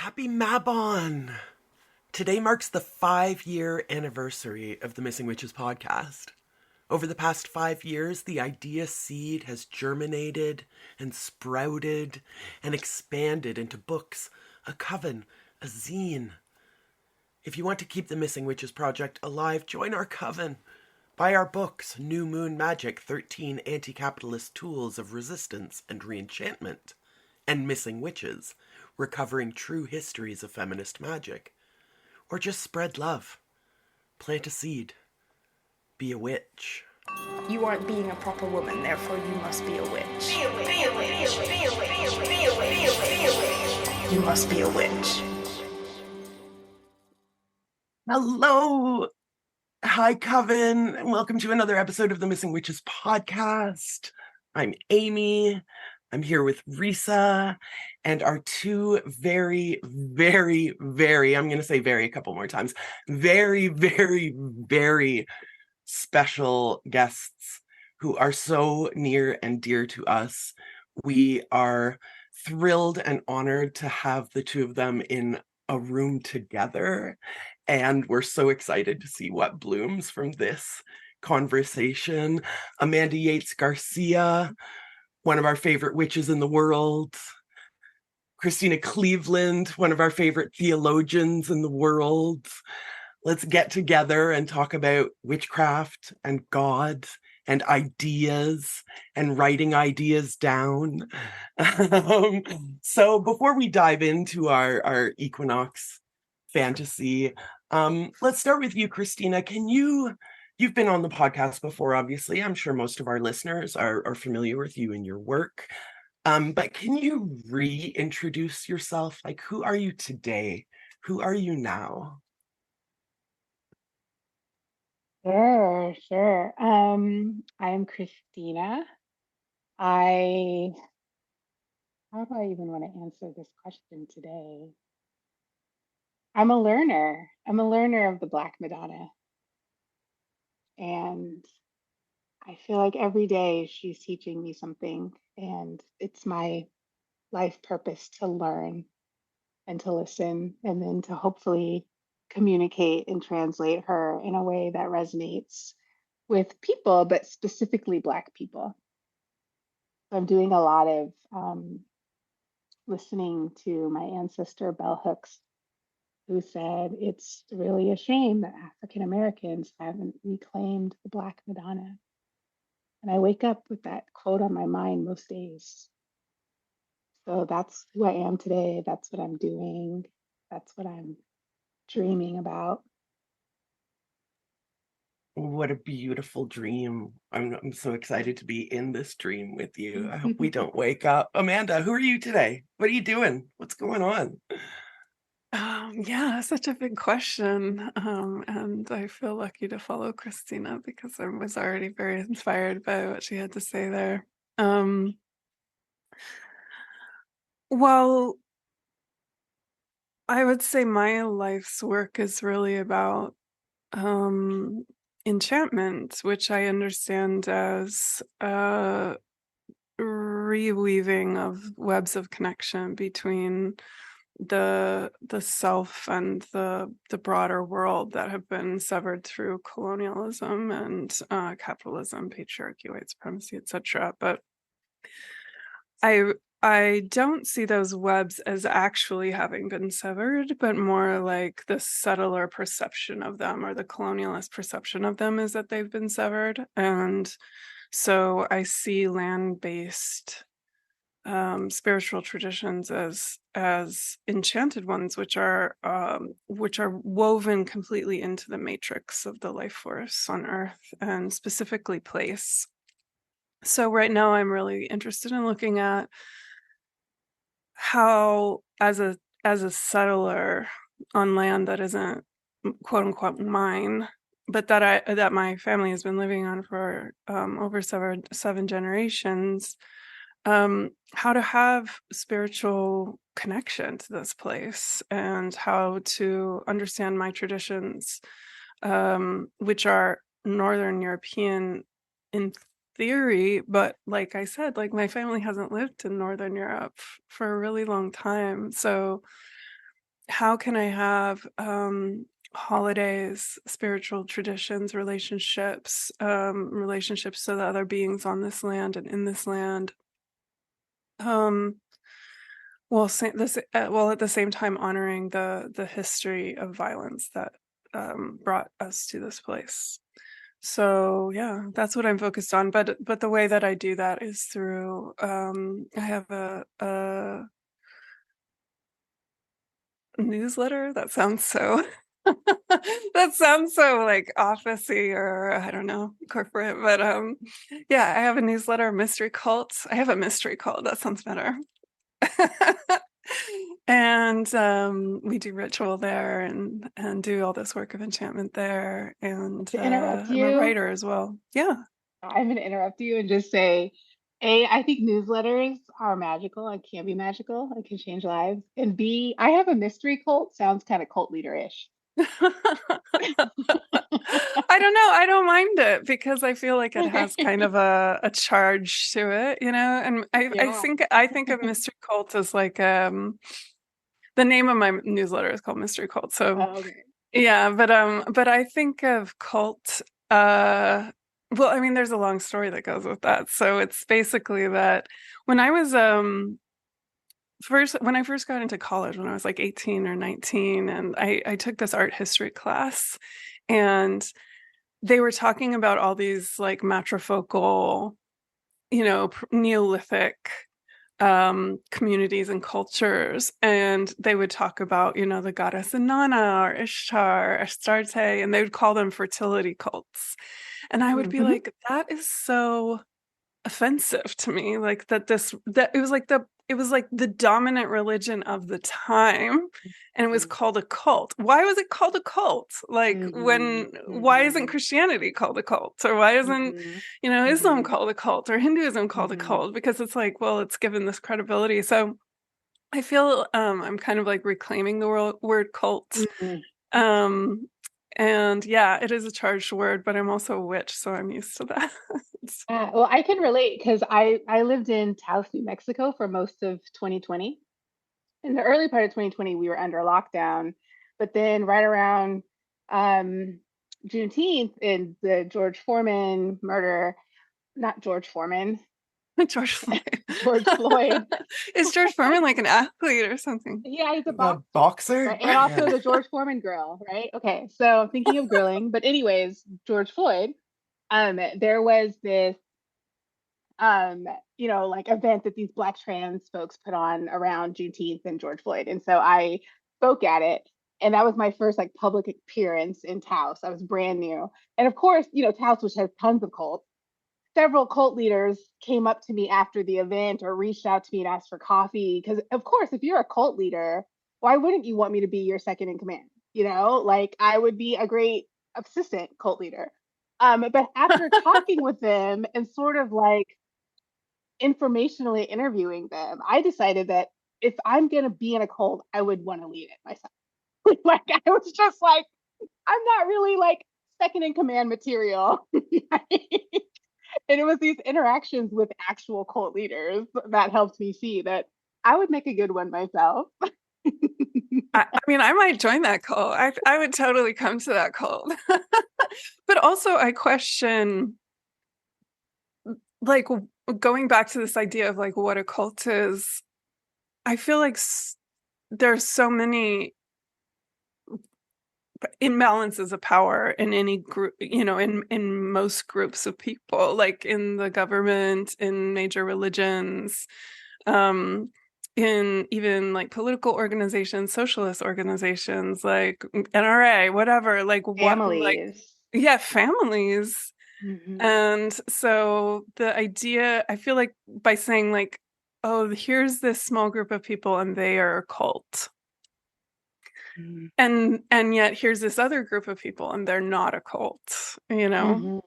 Happy Mabon! Today marks the 5-year anniversary of the Missing Witches podcast. Over the past 5 years, the idea seed has germinated and sprouted and expanded into books, a coven, a zine. If you want to keep the Missing Witches project alive, join our coven. Buy our books, New Moon Magic, 13 Anti-Capitalist Tools of Resistance and Re-enchantment, and Missing Witches, Recovering True Histories of Feminist Magic. Or just spread love. Plant a seed. Be a witch. You aren't being a proper woman, therefore you must be a witch. Be a witch. Be a witch. Be a witch. Be a witch. Be a witch. You must be a witch. Hello! Hi, Coven, and welcome to another episode of the Missing Witches podcast. I'm Amy. I'm here with Risa and our two very, very, very, I'm going to say very a couple more times, very, very, very special guests who are so near and dear to us. We are thrilled and honored to have the two of them in a room together, and we're so excited to see what blooms from this conversation. Amanda Yates Garcia, one of our favorite witches in the world. Christena Cleveland, one of our favorite theologians in the world. Let's get together and talk about witchcraft and God and ideas and writing ideas down. So before we dive into our equinox fantasy, let's start with you, Christena. You've been on the podcast before, obviously. I'm sure most of our listeners are familiar with you and your work. But can you reintroduce yourself? Like, who are you today? Who are you now? Sure. I'm Christina. How do I even want to answer this question today? I'm a learner. I'm a learner of the Black Madonna. And I feel like every day she's teaching me something, and it's my life purpose to learn and to listen, and then to hopefully communicate and translate her in a way that resonates with people, but specifically Black people. So I'm doing a lot of listening to my ancestor Bell Hooks, who said it's really a shame that African Americans haven't reclaimed the Black Madonna. And I wake up with that quote on my mind most days. So that's who I am today. That's what I'm doing. That's what I'm dreaming about. What a beautiful dream. I'm so excited to be in this dream with you. I hope we don't wake up. Amanda, who are you today? What are you doing? What's going on? Yeah, such a big question. And I feel lucky to follow Christina because I was already very inspired by what she had to say there. Well, I would say my life's work is really about enchantment, which I understand as reweaving of webs of connection between the self and the broader world that have been severed through colonialism and capitalism, patriarchy, white supremacy, etc. But I don't see those webs as actually having been severed, but more like the settler perception of them, or the colonialist perception of them, is that they've been severed. And so I see land-based spiritual traditions as enchanted ones, which are woven completely into the matrix of the life force on Earth, and specifically place. So right now I'm really interested in looking at how, as a settler on land that isn't quote unquote mine, but that my family has been living on for over seven generations, how to have spiritual connection to this place, and how to understand my traditions, which are Northern European in theory, but like I said, like my family hasn't lived in Northern Europe for a really long time. So how can I have holidays, spiritual traditions, relationships, relationships to the other beings on this land and in this land, um, while at the same time honoring the history of violence that brought us to this place. So yeah, that's what I'm focused on. But the way that I do that is through I have a newsletter. That sounds so that sounds so like officey, or I don't know, corporate. But yeah, I have a newsletter, mystery cult. I have a mystery cult. That sounds better. And we do ritual there and do all this work of enchantment there. And To interrupt I'm a you, writer as well. Yeah. I'm going to interrupt you and just say, A, I think newsletters are magical and can be magical and can change lives. And B, I have a mystery cult. Sounds kind of cult leader-ish. I don't know. I don't mind it because I feel like it has kind of a charge to it, you know. And Yeah. I think of mystery cult as like the name of my newsletter is called Mystery Cult. So Oh, okay. yeah, but I think of cult well, I mean there's a long story that goes with that. So it's basically that when I was when I first got into college when I was like 18 or 19, and I took this art history class, and they were talking about all these like matrifocal, you know, Neolithic communities and cultures, and they would talk about, you know, the goddess Inanna or Ishtar, Astarte, and they would call them fertility cults. And I would be Mhm. like, that is so offensive to me, like that it was like the dominant religion of the time, and it was called a cult. Why was it called a cult? Like, Mhm. why isn't Mhm. Christianity called a cult, or why isn't, Mhm. you know, Islam Mhm. called a cult, or Hinduism called a Mhm. cult? Because it's like, well, it's given this credibility. So I feel I'm kind of like reclaiming the word cult. Mhm. um and yeah, it is a charged word, but I'm also a witch, so I'm used to that. Well, I can relate because I lived in Taos, New Mexico for most of 2020. In the early part of 2020, we were under lockdown, but then right around um, Juneteenth and the George Foreman murder, not George Foreman, George Floyd. George Floyd. Is George Foreman like an athlete or something? Yeah, he's a The boxer, boxer? right? And also Yeah. the George Foreman grill, right? Okay, so I'm thinking of grilling, but anyways, George Floyd. There was this um, like event that these Black trans folks put on around Juneteenth and George Floyd. And so I spoke at it. And that was my first like public appearance in Taos. I was brand new. And of course, Taos, which has tons of cults, several cult leaders came up to me after the event or reached out to me and asked for coffee. Because of course, if you're a cult leader, why wouldn't you want me to be your second in command? Like I would be a great assistant cult leader. But after talking with them and sort of like informationally interviewing them, I decided that if I'm going to be in a cult, I would want to lead it myself. Like, I was just like, I'm not really like second in command material. And it was these interactions with actual cult leaders that helped me see that I would make a good one myself. I mean, I might join that cult. I would totally come to that cult. But also, I question, like, going back to this idea of like what a cult is. I feel like there's so many imbalances of power in any group, you know, in most groups of people, like in the government, in major religions, um in even like political organizations, socialist organizations like NRA, whatever, like what, like, Families. yeah, families. Mm-hmm. And so the idea, I feel like, by saying like, oh, here's this small group of people and they are a cult, Mm. and yet here's this other group of people and they're not a cult, you know. Mm-hmm.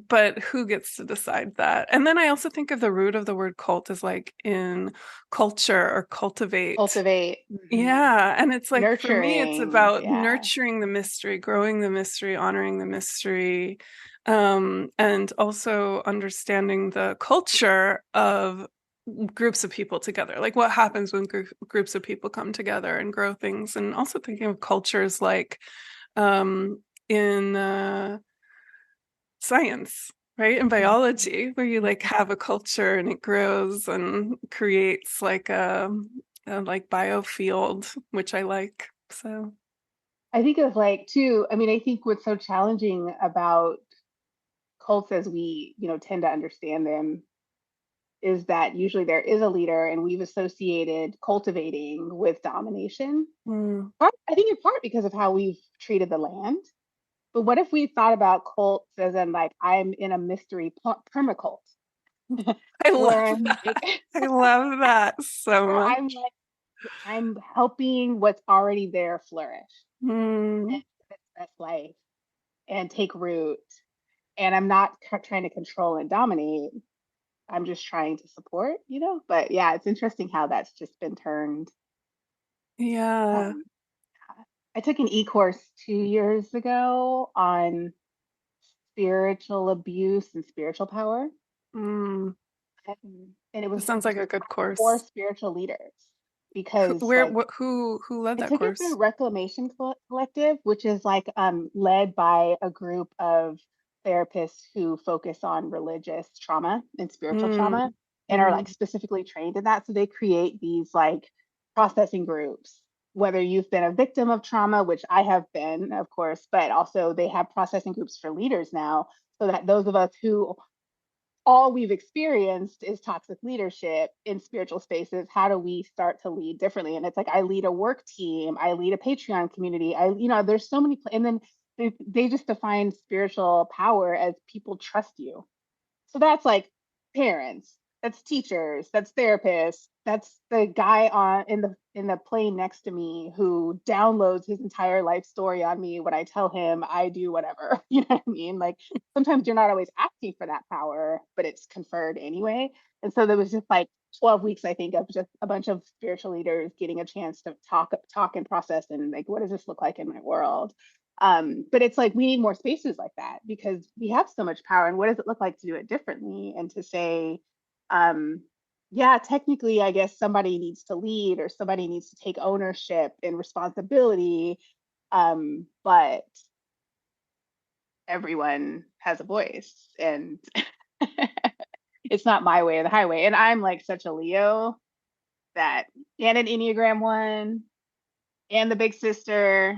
But who gets to decide that? And then I also think of the root of the word cult as like in culture or cultivate. Cultivate. Mm-hmm. Yeah, and it's like, for me it's Nurturing. about Yeah. nurturing the mystery, growing the mystery, honoring the mystery, and also understanding the culture of groups of people together, like what happens when groups of people come together and grow things. And also thinking of cultures like in science, right, in biology, where you like have a culture and it grows and creates like a like biofield, which I like. So I think of like too, I mean, I think what's so challenging about cults as we, tend to understand them is that usually there is a leader and we've associated cultivating with domination. I think in part because of how we've treated the land. But what if we thought about cults as in like I'm in a mystery permacult I where love that. I love that so where much. I'm like I'm helping what's already there flourish and live its best life and take root. And I'm not trying to control and dominate. I'm just trying to support, But yeah, it's interesting how that's just been turned. Yeah. Um, I took an e-course 2 years ago on spiritual abuse and spiritual power. Mm. And it It was sounds like a good for course. spiritual leaders because Where like what who led I that took it course? through Reclamation Collective, which is like led by a group of therapists who focus on religious trauma and spiritual Mm. trauma and are like Mm. specifically trained in that. So they create these like processing groups, whether you've been a victim of trauma, which I have been, of course, but also they have processing groups for leaders now, so that those of us who all we've experienced is toxic leadership in spiritual spaces. How do we start to lead differently? And it's like I lead a work team, I lead a Patreon community. There's so many, and then they just define spiritual power as people trust you. So that's like parents, that's teachers, that's therapists, that's the guy on in the plane next to me who downloads his entire life story on me when I tell him I do whatever. You know what I mean? Like sometimes you're not always asking for that power, but it's conferred anyway. And so there was just like 12 weeks, I think, of just a bunch of spiritual leaders getting a chance to talk and process and like, what does this look like in my world? But it's like we need more spaces like that because we have so much power. And what does it look like to do it differently and to say, um, yeah, technically, I guess somebody needs to lead or somebody needs to take ownership and responsibility. But everyone has a voice and it's not my way or the highway. And I'm like such a Leo that, and an Enneagram 1 and the big sister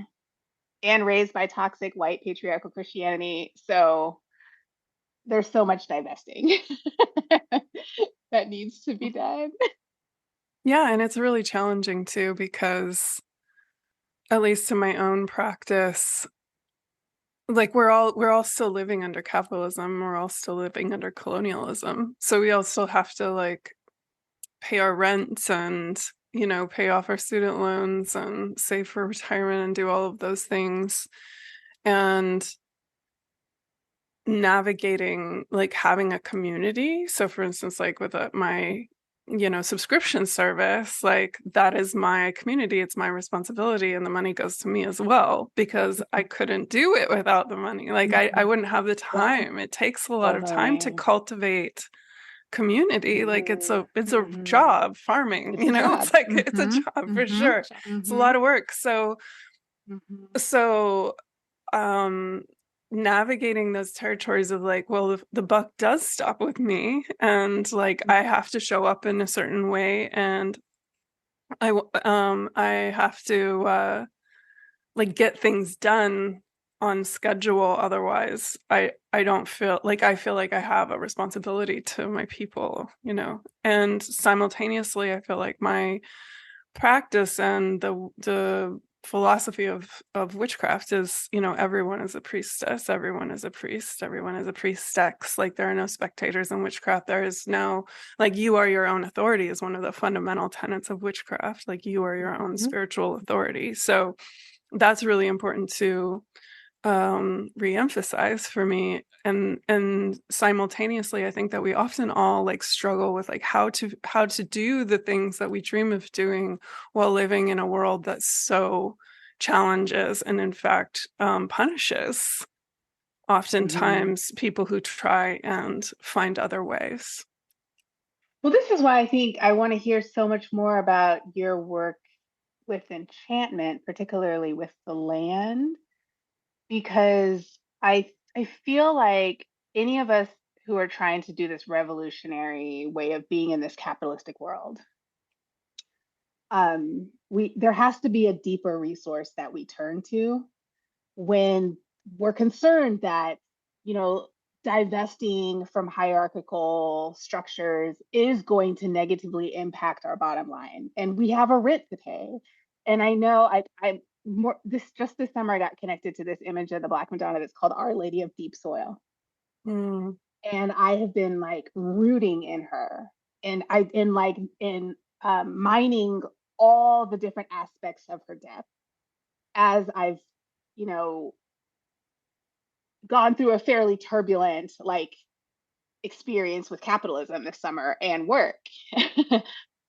and raised by toxic white patriarchal Christianity. So there's so much divesting that needs to be done. Yeah, and it's really challenging too because at least in my own practice, like we're all still living under capitalism, we're all still living under colonialism. So we all still have to like pay our rent and, pay off our student loans and save for retirement and do all of those things. And navigating like having a community. So for instance, like with my subscription service, like that is my community, it's my responsibility, and the money goes to me as well because I couldn't do it without the money. Like I wouldn't have the time. It takes a lot of time to cultivate community. Like it's a job, farming, It's a job. it's like it's a job for sure. It's a lot of work. So um navigating those territories of like, well, the buck does stop with me and like I have to show up in a certain way, and I have to like get things done on schedule, otherwise I don't feel like I have a responsibility to my people, and simultaneously I feel like my practice and the philosophy of witchcraft is, everyone is a priestess, everyone is a priest, everyone is a priestess. Like there are no spectators in witchcraft. There is no, like, you are your own authority is one of the fundamental tenets of witchcraft. Like you are your own spiritual authority. So that's really important to re-emphasize for me. And simultaneously I think that we often all like struggle with like how to do the things that we dream of doing while living in a world that so challenges and in fact punishes oftentimes people who try and find other ways. Well, this is why I think I want to hear so much more about your work with enchantment, particularly with the land, because I feel like any of us who are trying to do this revolutionary way of being in this capitalistic world, we there has to be a deeper resource that we turn to when we're concerned that, you know, divesting from hierarchical structures is going to negatively impact our bottom line, and we have a rent to pay. And I know I more this summer I got connected to this image of the Black Madonna that's called Our Lady of Deep Soil, Mm, and I have been like rooting in her, and I in like in mining all the different aspects of her death as I've, you know, gone through a fairly turbulent like experience with capitalism this summer and work.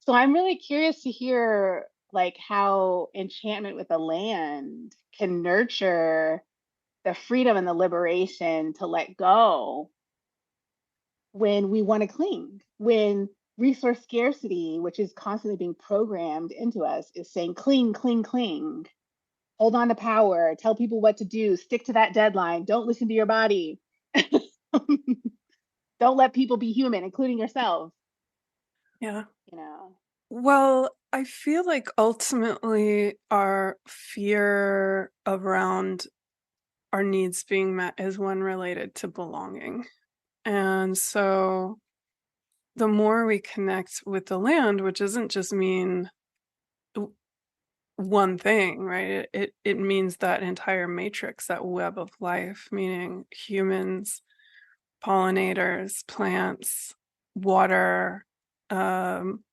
So I'm really curious to hear like how enchantment with the land can nurture the freedom and the liberation to let go when we want to cling, when resource scarcity, which is constantly being programmed into us, is saying cling, cling, cling, hold on to power, tell people what to do, stick to that deadline, don't listen to your body. Don't let people be human, including yourself, yeah. you know. Well, I feel like ultimately our fear around our needs being met is one related to belonging. And so the more we connect with the land, which doesn't just mean one thing, right? It means that entire matrix, that web of life, meaning humans, pollinators, plants, water, um,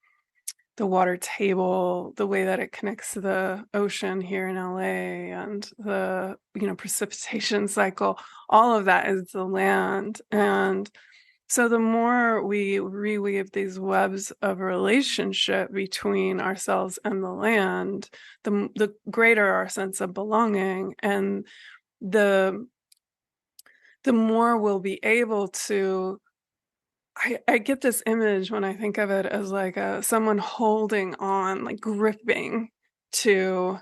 the water table, the way that it connects to the ocean here in LA, and the, you know, precipitation cycle, all of that is the land. And so the more we reweave these webs of relationship between ourselves and the land, the greater our sense of belonging, and the more we'll be able to. I get this image when I think of it as like someone holding on, like gripping to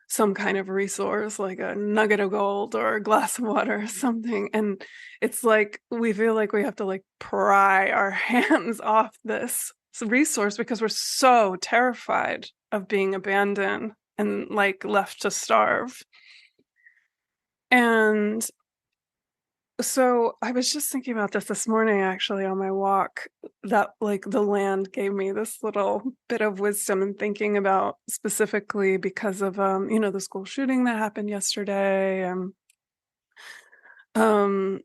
some kind of resource, like a nugget of gold or a glass of water or something. And it's like we feel like we have to like pry our hands off this resource because we're so terrified of being abandoned and like left to starve. And so I was just thinking about this morning, actually, on my walk, that like the land gave me this little bit of wisdom, and thinking about specifically because of, you know, the school shooting that happened yesterday, and um,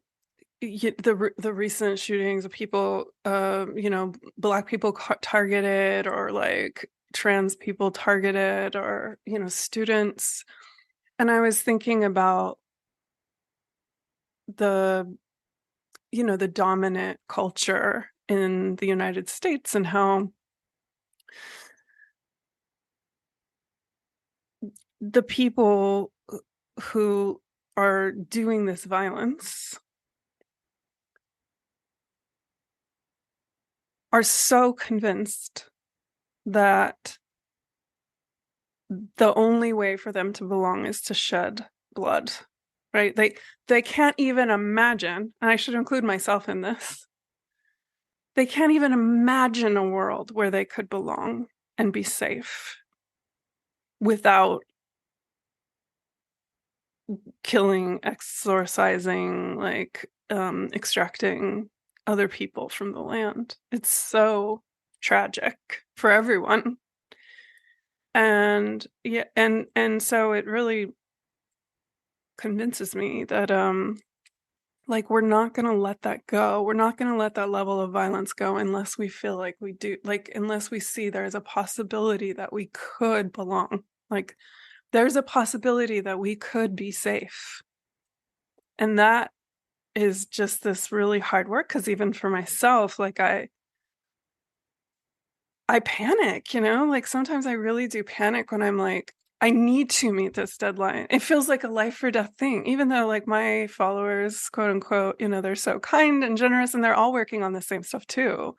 the recent shootings of people, you know, Black people targeted, or like trans people targeted, or, you know, students. And I was thinking about the, you know, the dominant culture in the United States, and how the people who are doing this violence are so convinced that the only way for them to belong is to shed blood, right? They can't even imagine, and I should include myself in this, they can't even imagine a world where they could belong and be safe without killing, exorcising, like extracting other people from the land. It's so tragic for everyone. And yeah, and so it really convinces me that like we're not going to let that go. We're not going to let that level of violence go unless we feel like we do, like unless we see there's a possibility that we could belong. Like there's a possibility that we could be safe. And that is just this really hard work, because even for myself, like I panic, you know, like sometimes I really do panic when I'm like, I need to meet this deadline. It feels like a life or death thing, even though like my followers, quote unquote, they're so kind and generous and they're all working on the same stuff too.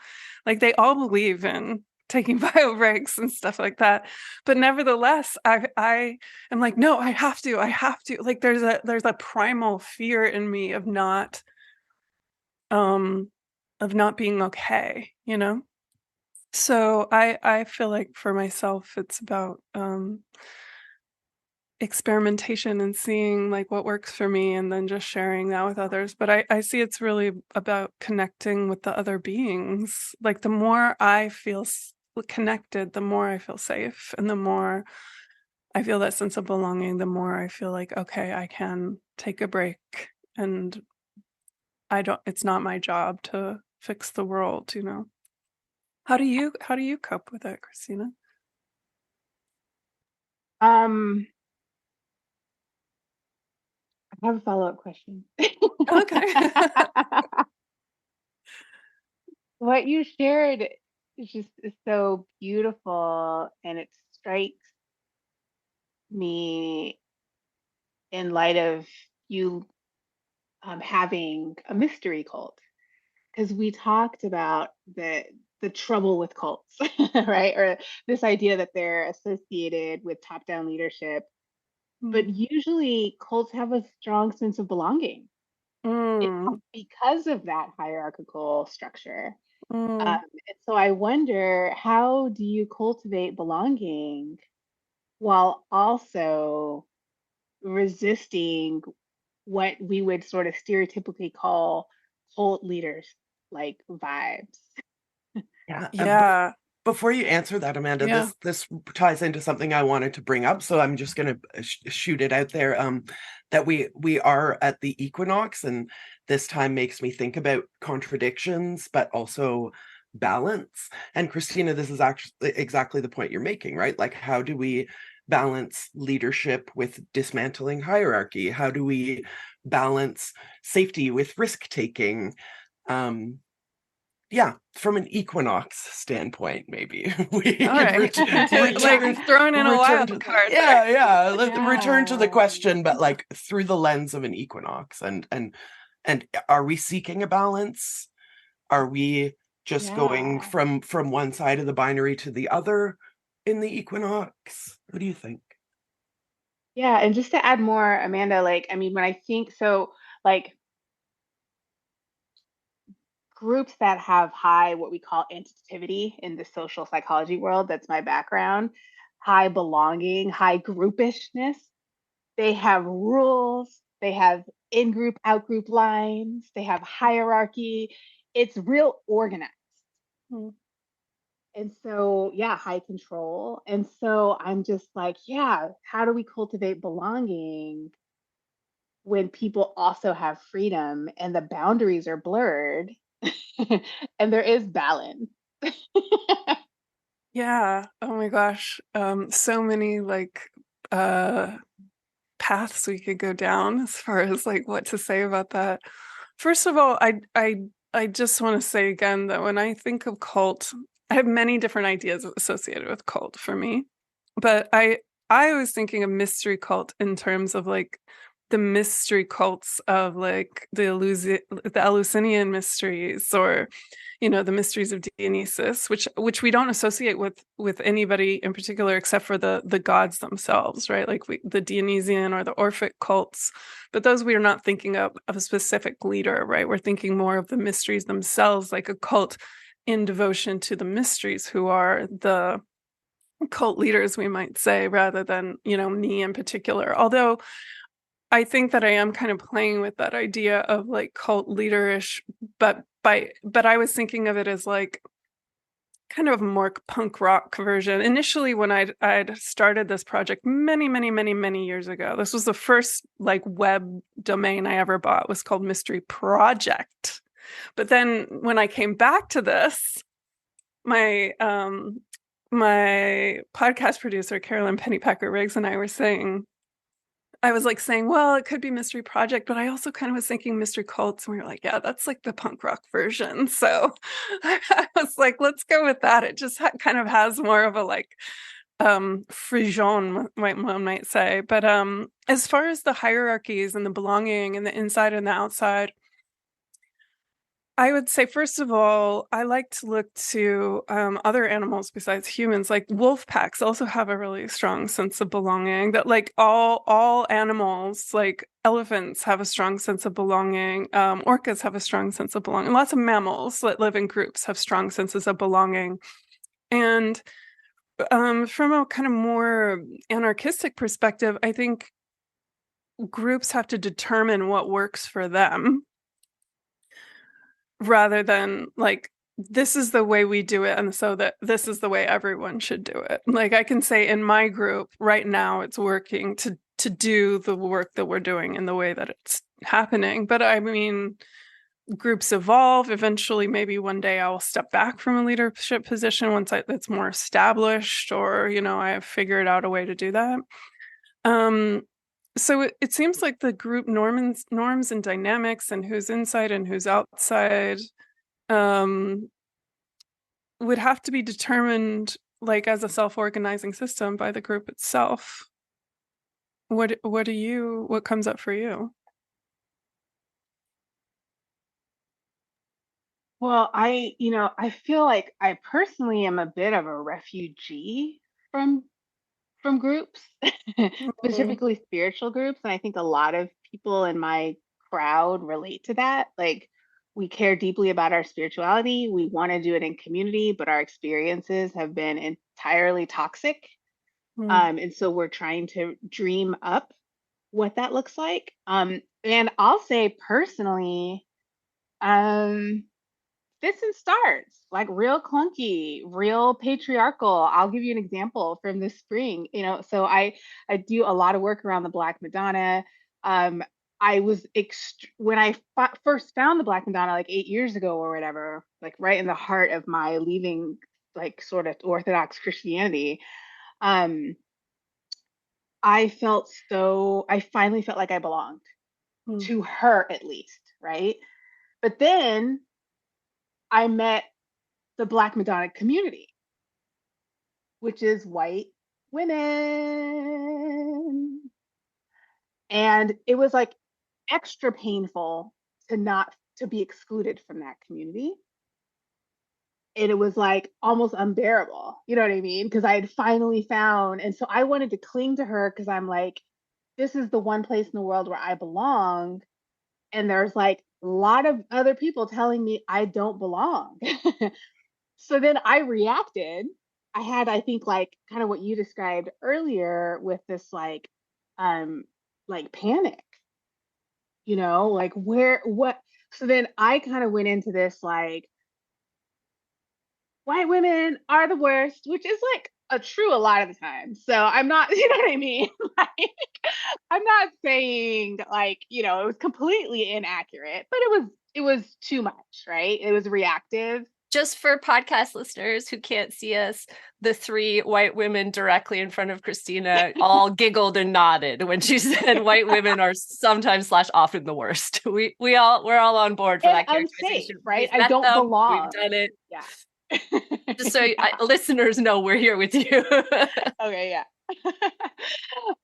Like they all believe in taking bio breaks and stuff like that. But nevertheless, I am like, no, I have to. Like there's a primal fear in me of not being okay, So I feel like for myself it's about experimentation and seeing like what works for me and then just sharing that with others. But I see it's really about connecting with the other beings. Like the more I feel connected, the more I feel safe, and the more I feel that sense of belonging, the more I feel like, okay, I can take a break, and it's not my job to fix the world, How do you cope with it, Christina? I have a follow-up question. Okay. What you shared is so beautiful, and it strikes me in light of you having a mystery cult, because we talked about the trouble with cults, right? Or this idea that they're associated with top-down leadership, but usually cults have a strong sense of belonging. Mm. Because of that hierarchical structure. Mm. And so I wonder, how do you cultivate belonging while also resisting what we would sort of stereotypically call cult leaders like vibes? Yeah. Yeah. Before you answer that, Amanda, Yeah. this ties into something I wanted to bring up, so I'm just going to shoot it out there. That we are at the equinox, and this time makes me think about contradictions, but also balance. And Christina, this is actually exactly the point you're making, right? Like, how do we balance leadership with dismantling hierarchy? How do we balance safety with risk taking? Yeah, from an equinox standpoint, maybe we All right. Like throwing in a wild card. return to the question, but like through the lens of an equinox. And are we seeking a balance? Are we just going Yeah. from one side of the binary to the other in the equinox? What do you think? Yeah. And just to add more, Amanda, like, I mean, when I think so, like, groups that have high, what we call entitativity in the social psychology world, that's my background, high belonging, high groupishness, they have rules, they have in group, out group lines, they have hierarchy. It's real organized. Mm. And so, yeah, high control. And so I'm just like, yeah, how do we cultivate belonging when people also have freedom and the boundaries are blurred and there is balance? Yeah. Oh my gosh. So many like paths we could go down as far as like what to say about that. First of all, I just want to say again that when I think of cult, I have many different ideas associated with cult for me. But I was thinking of mystery cult in terms of like the mystery cults of like the Eleusinian mysteries, or the mysteries of Dionysus, which we don't associate with anybody in particular except for the gods themselves, right? Like the Dionysian or the Orphic cults, but those we are not thinking of a specific leader, right? We're thinking more of the mysteries themselves, like a cult in devotion to the mysteries, who are the cult leaders, we might say, rather than me in particular. Although I think that I am kind of playing with that idea of like cult leaderish, but I was thinking of it as like kind of a more punk rock version. Initially, when I'd started this project many years ago, this was the first like web domain I ever bought, was called Mystery Project. But then when I came back to this, my my podcast producer, Carolyn Pennypacker Riggs, and I were saying, I was like saying, well, it could be Mystery Project, but I also kind of was thinking Mystery Cults. And we were like, yeah, that's like the punk rock version. So I was like, let's go with that. It just kind of has more of a like Frijon, one might say. But as far as the hierarchies and the belonging and the inside and the outside, I would say, first of all, I like to look to other animals besides humans. Like wolf packs also have a really strong sense of belonging. That like all animals, like elephants, have a strong sense of belonging. Orcas have a strong sense of belonging. Lots of mammals that live in groups have strong senses of belonging. And from a kind of more anarchistic perspective, I think groups have to determine what works for them, rather than like, this is the way we do it, and so that this is the way everyone should do it. Like I can say in my group right now it's working to do the work that we're doing in the way that it's happening. But I mean, groups evolve. Eventually, maybe one day I will step back from a leadership position once it's more established, or I have figured out a way to do that. So it seems like the group norms and dynamics and who's inside and who's outside would have to be determined, like as a self-organizing system, by the group itself. What comes up for you? Well, I feel like I personally am a bit of a refugee from groups, Mhm. specifically spiritual groups. And I think a lot of people in my crowd relate to that. Like, we care deeply about our spirituality. We want to do it in community, but our experiences have been entirely toxic. Mm. And so we're trying to dream up what that looks like. And I'll say personally, um, fits and starts, like real clunky, real patriarchal. I'll give you an example from this spring. So I do a lot of work around the Black Madonna. Um, I was when I first found the Black Madonna like 8 years ago or whatever, like right in the heart of my leaving like sort of Orthodox Christianity. Um, I finally felt like I belonged Mm. to her at least, right? But then I met the Black Madonna community, which is white women. And it was like extra painful to be excluded from that community. And it was like almost unbearable. You know what I mean? Because I had finally found, and so I wanted to cling to her because I'm like, this is the one place in the world where I belong. And there's like a lot of other people telling me I don't belong. So then I reacted. I had, I think, like kind of what you described earlier with this um, like panic, like what? So then I kind of went into this like, white women are the worst, which is like true a lot of the time. So I'm not, you know what I mean? Like, I'm not saying like, it was completely inaccurate, but it was too much, right? It was reactive. Just for podcast listeners who can't see us, the three white women directly in front of Christina all giggled and nodded when she said white women are sometimes / often the worst. We're all on board for And that unsafe, characterization. right? We've I met don't them, we've belong. done it. Yeah. Just so Yeah. listeners know, we're here with you. Okay, yeah.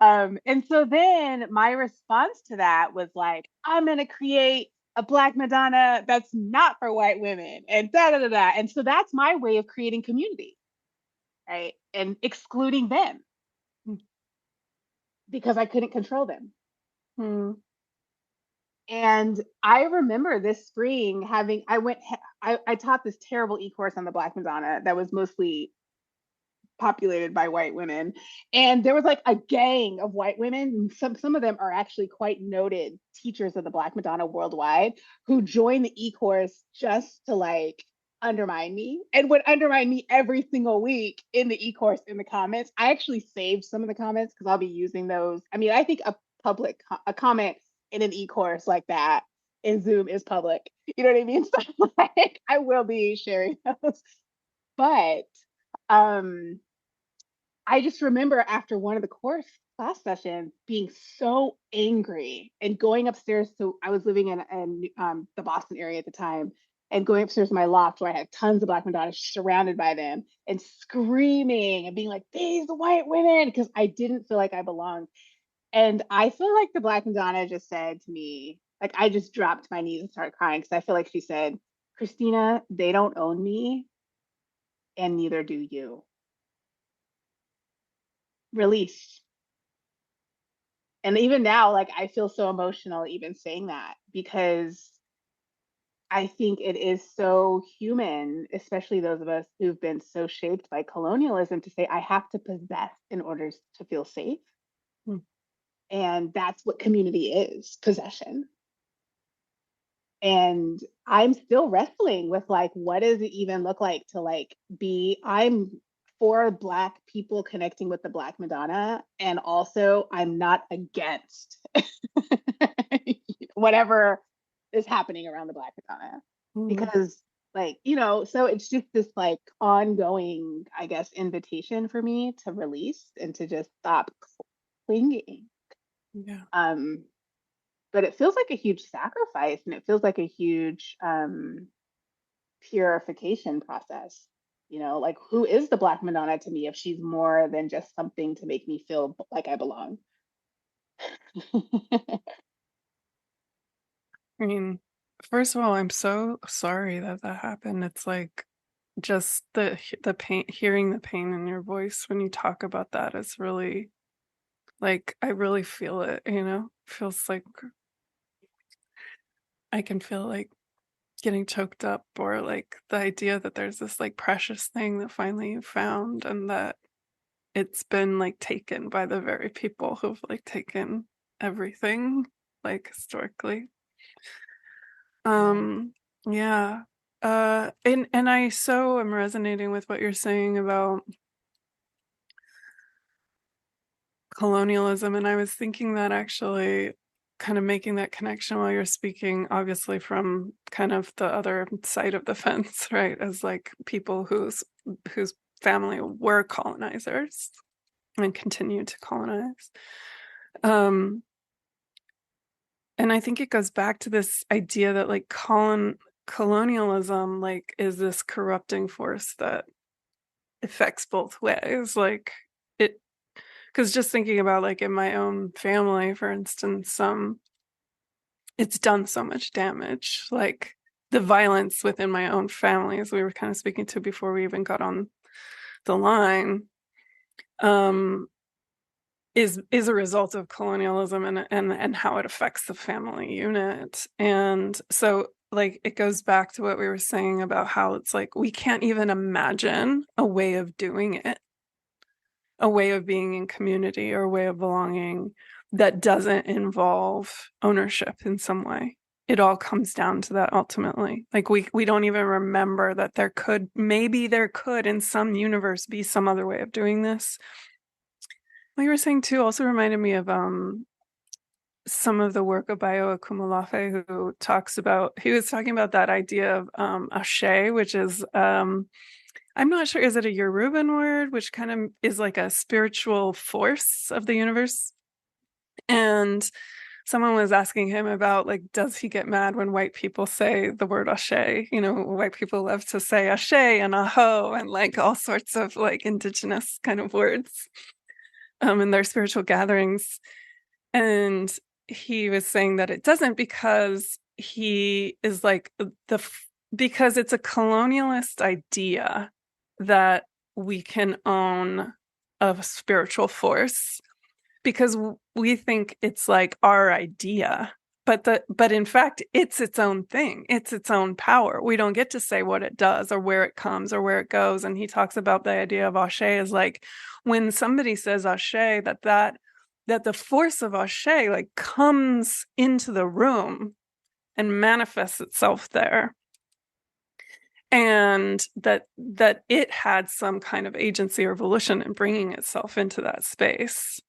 And so then my response to that was like, I'm gonna create a Black Madonna that's not for white women, and da da da da. And so that's my way of creating community, right? And excluding them because I couldn't control them. Mm. And I remember this spring I taught this terrible e-course on the Black Madonna that was mostly populated by white women, and there was like a gang of white women. Some of them are actually quite noted teachers of the Black Madonna worldwide, who joined the e-course just to like undermine me, and would undermine me every single week in the e-course in the comments. I actually saved some of the comments because I'll be using those. I mean, I think a comment in an e-course like that in Zoom is public, you know what I mean? So like I will be sharing those. But um I just remember after one of the class sessions being so angry and going upstairs. So I was living in the Boston area at the time, and going upstairs to my loft where I have tons of Black Madonnas surrounded by them and screaming and being like, these white women, because I didn't feel like I belonged. And I feel like the Black Madonna just said to me, like, I just dropped my knees and started crying because I feel like she said, Christina, they don't own me, and neither do you. Release. And even now, like, I feel so emotional even saying that, because I think it is so human, especially those of us who've been so shaped by colonialism, to say, I have to possess in order to feel safe. Hmm. And that's what community is, possession. And I'm still wrestling with, like, what does it even look like to, like, I'm for Black people connecting with the Black Madonna, and also I'm not against whatever is happening around the Black Madonna, because, like, so it's just this, like, ongoing, I guess, invitation for me to release and to just stop clinging. Yeah. But it feels like a huge sacrifice, and it feels like a huge purification process. Like, who is the Black Madonna to me if she's more than just something to make me feel like I belong? I mean, first of all, I'm so sorry that happened. It's like just the pain, hearing the pain in your voice when you talk about that is really, like, I really feel it, feels like I can feel like getting choked up, or like the idea that there's this like precious thing that finally you found, and that it's been like taken by the very people who've like taken everything, like, historically. Yeah. And I so am resonating with what you're saying about colonialism, and I was thinking that, actually, kind of making that connection while you're speaking, obviously from kind of the other side of the fence, right, as like people whose family were colonizers and continue to colonize. And I think it goes back to this idea that, like, colonialism, like, is this corrupting force that affects both ways. Like, it, because just thinking about, like, in my own family, for instance, it's done so much damage. Like, the violence within my own family, as we were kind of speaking to before we even got on the line, is a result of colonialism and how it affects the family unit. And so, like, it goes back to what we were saying about how it's like we can't even imagine a way of doing it, a way of being in community, or a way of belonging that doesn't involve ownership in some way. It all comes down to that ultimately. Like, we don't even remember that there could in some universe be some other way of doing this. What you were saying too also reminded me of some of the work of Bayo Akumulafe, who was talking about that idea of ashe, which is, I'm not sure, is it a Yoruban word, which kind of is like a spiritual force of the universe? And someone was asking him about, like, does he get mad when white people say the word ashe? White people love to say ashe and aho and like all sorts of like indigenous kind of words in their spiritual gatherings. And he was saying that it doesn't, because he is like because it's a colonialist idea that we can own a spiritual force, because we think it's like our idea, but in fact it's its own thing, it's its own power. We don't get to say what it does or where it comes or where it goes. And he talks about the idea of ashe as like, when somebody says ashe, that the force of ashe like comes into the room and manifests itself there, and that it had some kind of agency or volition in bringing itself into that space.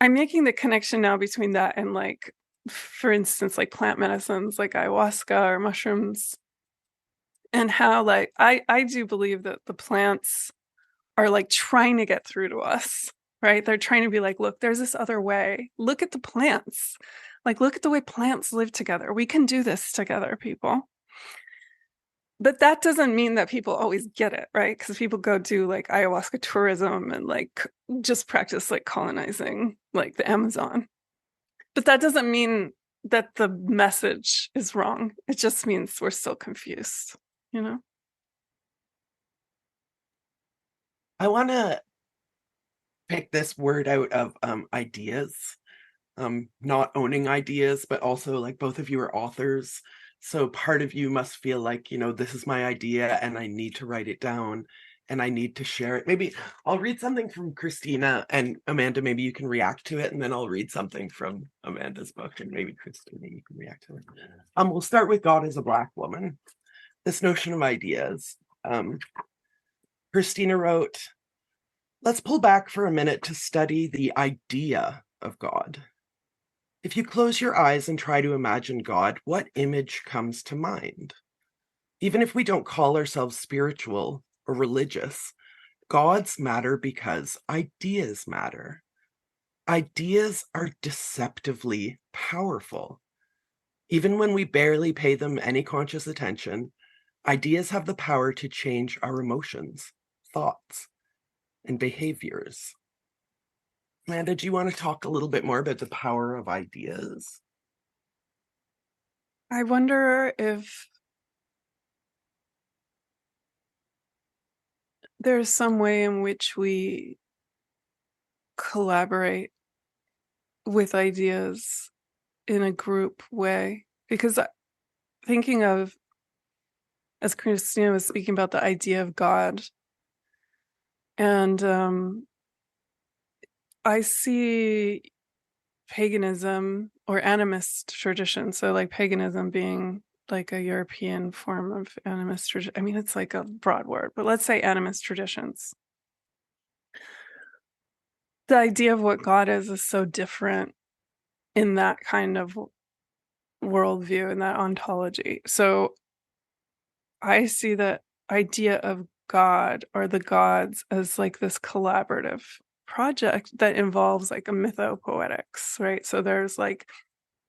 I'm making the connection now between that and, like, for instance, like plant medicines like ayahuasca or mushrooms, and how, like, I do believe that the plants are like trying to get through to us, right? They're trying to be like, look, there's this other way. Look at the plants. Like, look at the way plants live together. We can do this together, people. But that doesn't mean that people always get it, right? Because people go do like ayahuasca tourism and like just practice like colonizing like the Amazon. But that doesn't mean that the message is wrong. It just means we're still confused, you know? I want to pick this word out of ideas, not owning ideas, but also like both of you are authors. So part of you must feel like, this is my idea and I need to write it down and I need to share it. Maybe I'll read something from Christina, and Amanda, maybe you can react to it, and then I'll read something from Amanda's book, and maybe Christina, you can react to it. We'll start with God as a Black woman. This notion of ideas. Christina wrote, "Let's pull back for a minute to study the idea of God. If you close your eyes and try to imagine God, what image comes to mind? Even if we don't call ourselves spiritual or religious, gods matter because ideas matter. Ideas are deceptively powerful. Even when we barely pay them any conscious attention, ideas have the power to change our emotions, thoughts, and behaviors." Amanda, do you want to talk a little bit more about the power of ideas? I wonder if there's some way in which we collaborate with ideas in a group way. Because thinking of, as Christina was speaking about the idea of God, and I see paganism or animist tradition. So like paganism being like a European form of animist tradition. I mean, it's like a broad word, but let's say animist traditions. The idea of what God is so different in that kind of worldview, in that ontology. So I see the idea of God or the gods as like this collaborative project that involves like a mythopoetics, right? So there's like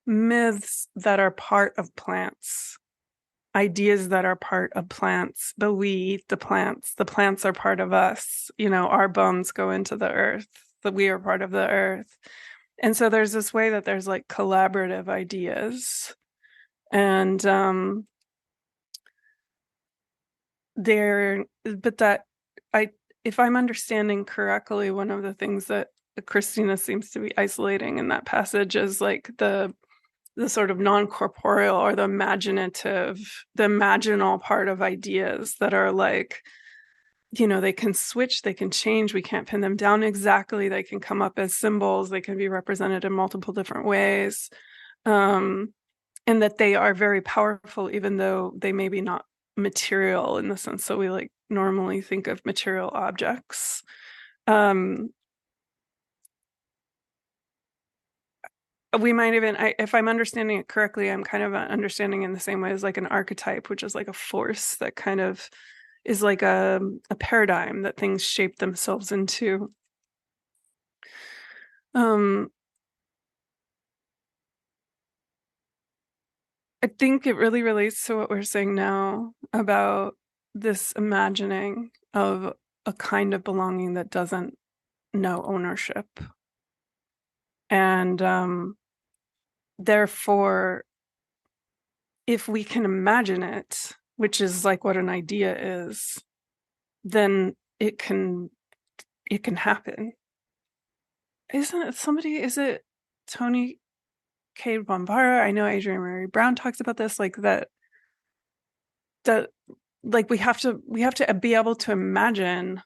myths that are part of plants, ideas that are part of plants, but we eat the plants are part of us, our bones go into the earth, that we are part of the earth. And so there's this way that there's like collaborative ideas. And if I'm understanding correctly, one of the things that Christina seems to be isolating in that passage is like the sort of non-corporeal or the imaginative, the imaginal part of ideas that are like, they can switch, they can change, we can't pin them down exactly, they can come up as symbols, they can be represented in multiple different ways, and that they are very powerful, even though they may be not material in the sense that we like normally think of material objects. We might even, if I'm understanding it correctly, I'm kind of understanding in the same way as like an archetype, which is like a force that kind of is like a paradigm that things shape themselves into. I think it really relates to what we're saying now about this imagining of a kind of belonging that doesn't know ownership. And therefore, if we can imagine it, which is like what an idea is, then it can happen. Is it Tony K. Bombara? I know Adrienne Mary Brown talks about this, like that like we have to be able to imagine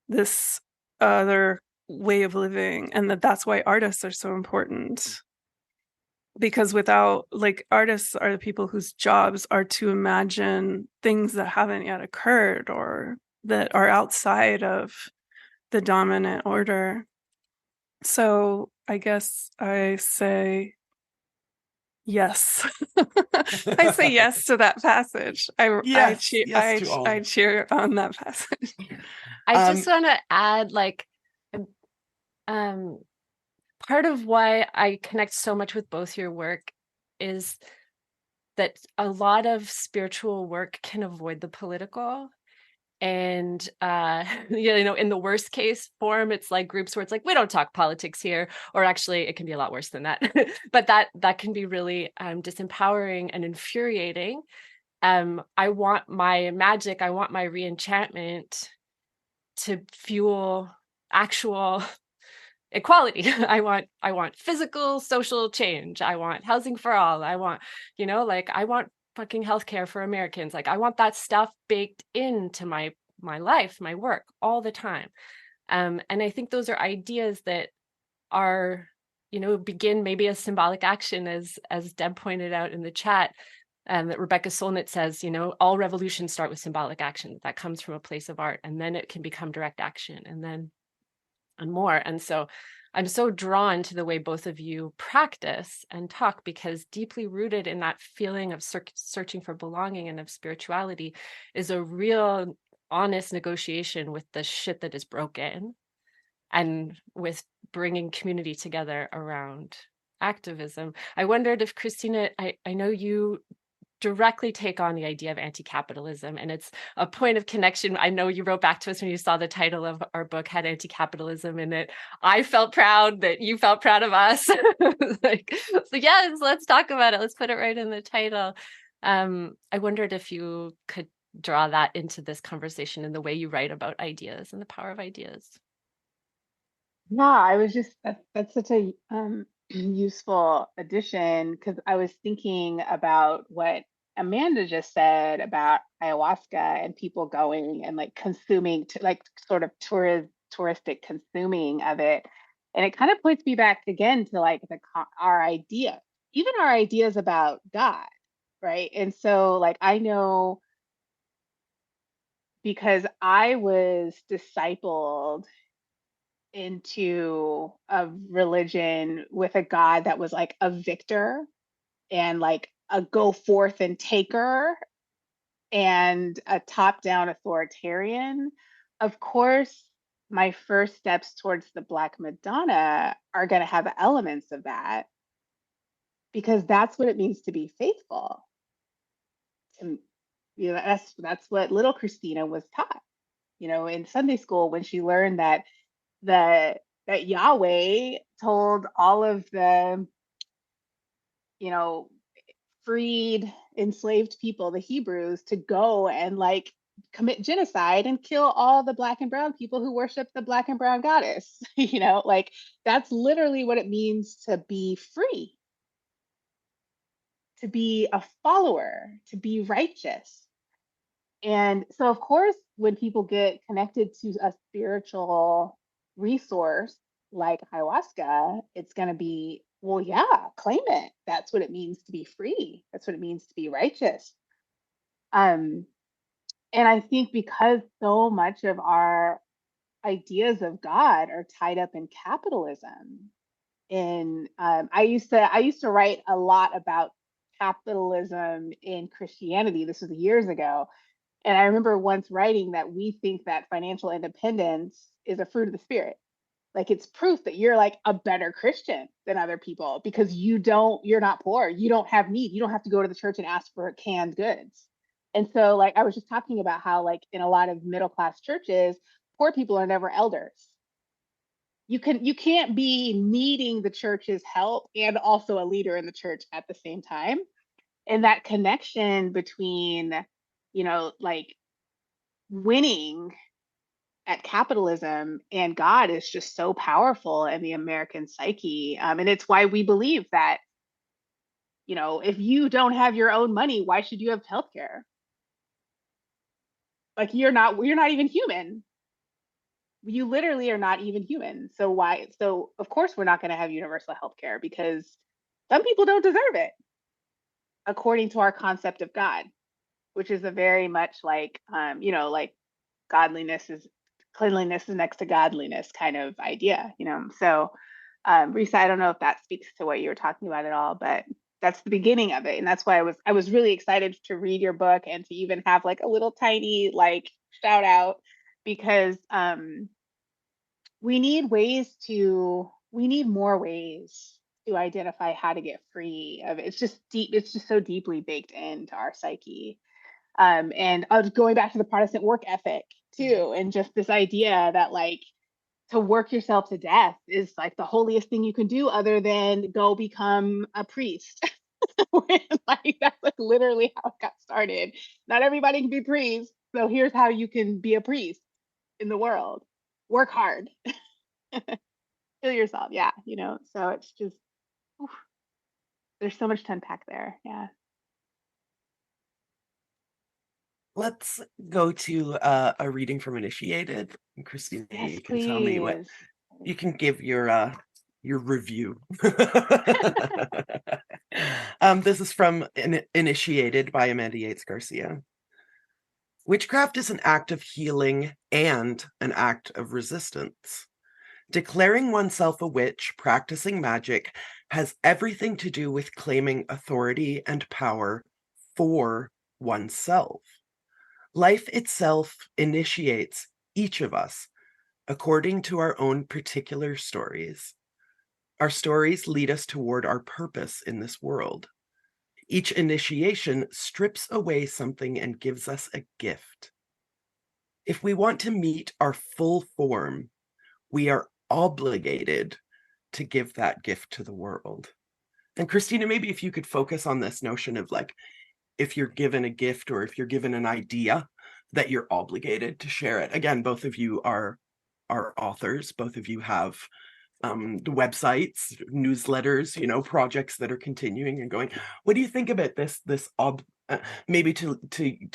this other way of living, and that's why artists are so important. Because without, like, artists are the people whose jobs are to imagine things that haven't yet occurred or that are outside of the dominant order. So I guess I say yes. I say yes to that passage. I cheer on that passage. I just want to add, like, part part of why I connect so much with both your work is that a lot of spiritual work can avoid the political. And in the worst case form, it's like groups where it's like, we don't talk politics here, or actually it can be a lot worse than that. But that can be really disempowering and infuriating. I want my magic, I want my re-enchantment to fuel actual equality. I want physical, social change. I want housing for all. I want, I want fucking healthcare for Americans. Like, I want that stuff baked into my life, my work all the time. And I think those are ideas that are, begin maybe as symbolic action, as Deb pointed out in the chat. That Rebecca Solnit says, all revolutions start with symbolic action. That comes from a place of art, and then it can become direct action, and more. And so I'm so drawn to the way both of you practice and talk, because deeply rooted in that feeling of searching for belonging and of spirituality is a real honest negotiation with the shit that is broken, and with bringing community together around activism. I wondered if, Christena, I know you directly take on the idea of anti-capitalism, and it's a point of connection. I know you wrote back to us when you saw the title of our book had anti-capitalism in it. I felt proud that you felt proud of us. So yes, let's talk about it. Let's put it right in the title. I wondered if you could draw that into this conversation in the way you write about ideas and the power of ideas. Yeah, I was just that's such a useful addition, because I was thinking about what Amanda just said about ayahuasca and people going and like consuming, like sort of touristic consuming of it, and it kind of points me back again to like our idea, even our ideas about God, right? And so like I know, because I was discipled into a religion with a God that was like a victor and like a go forth and taker and a top down authoritarian. Of course, my first steps towards the Black Madonna are going to have elements of that, because that's what it means to be faithful. And that's what little Christena was taught, in Sunday school, when she learned that that Yahweh told all of the, freed, enslaved people, the Hebrews, to go and like commit genocide and kill all the Black and brown people who worship the Black and brown goddess. Like that's literally what it means to be free, to be a follower, to be righteous. And so, of course, when people get connected to a spiritual resource like ayahuasca, it's going to be, well, yeah, claim it. That's what it means to be free. That's what it means to be righteous. And I think because so much of our ideas of God are tied up in capitalism, and I used to write a lot about capitalism in Christianity. This was years ago. And I remember once writing that we think that financial independence is a fruit of the spirit. Like it's proof that you're like a better Christian than other people, because you're not poor. You don't have need. You don't have to go to the church and ask for canned goods. And so like I was just talking about how like in a lot of middle class churches, poor people are never elders. You can't be needing the church's help and also a leader in the church at the same time. And that connection between, like winning at capitalism and God is just so powerful in the American psyche. And it's why we believe that, if you don't have your own money, why should you have healthcare? Like you're not even human. You literally are not even human. So why? So of course we're not going to have universal healthcare, because some people don't deserve it, according to our concept of God, which is a very much like, like cleanliness is next to godliness kind of idea, So, Risa, I don't know if that speaks to what you were talking about at all, but that's the beginning of it. And that's why I was really excited to read your book and to even have like a little tiny like shout out, because we need ways to we need more ways to identify how to get free of it. It's just deep, it's just so deeply baked into our psyche. And I was going back to the Protestant work ethic too, and just this idea that like to work yourself to death is like the holiest thing you can do other than go become a priest. Like that's like literally how it got started. Not everybody can be priests, so here's how you can be a priest in the world. Work hard. Kill yourself. Yeah, you know. So it's just oof, there's so much to unpack there. Yeah. Let's go to a reading from Initiated. And Christina, Yes, you can tell me what please. you can give your review. This is from Initiated by Amanda Yates Garcia. Witchcraft is an act of healing and an act of resistance. Declaring oneself a witch, practicing magic, has everything to do with claiming authority and power for oneself. Life itself initiates each of us according to our own particular stories. Our stories lead us toward our purpose in this world. Each initiation strips away something and gives us a gift. If we want to meet our full form, we are obligated to give that gift to the world. And Christina, maybe if you could focus on this notion of like, if you're given a gift or if you're given an idea, that you're obligated to share it. Again, both of you are authors. Both of you have the websites, newsletters, you know, projects that are continuing and going. What do you think about this maybe to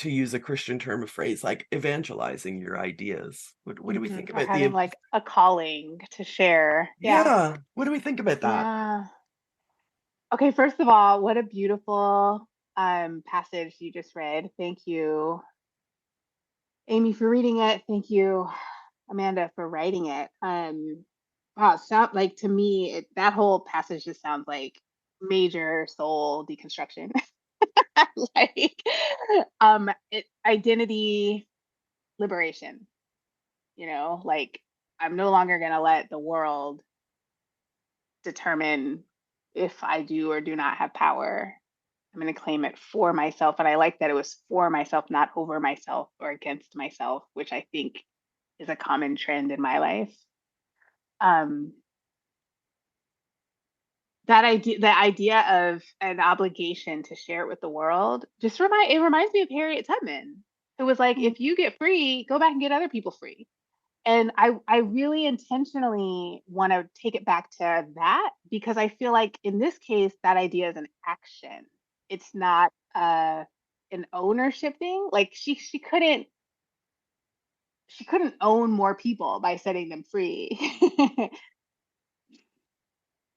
use a Christian term of phrase, like evangelizing your ideas? What do we think Or about having like a calling to share. yeah, what do we think about that? Yeah. Okay, first of all, what a beautiful passage you just read. Thank you, Amy, for reading it. Thank you, Amanda, for writing it. Wow, sound like to me that whole passage just sounds like major soul deconstruction. Like identity liberation, you know, like I'm no longer going to let the world determine if I do or do not have power. I'm going to claim it for myself. And I like that it was for myself, not over myself or against myself, which I think is a common trend in my life. The idea of an obligation to share it with the world just reminds me of Harriet Tubman, who was like, if you get free, go back and get other people free. And I really intentionally want to take it back to that because I feel like in this case, that idea is an action. It's not an ownership thing. Like she couldn't own more people by setting them free.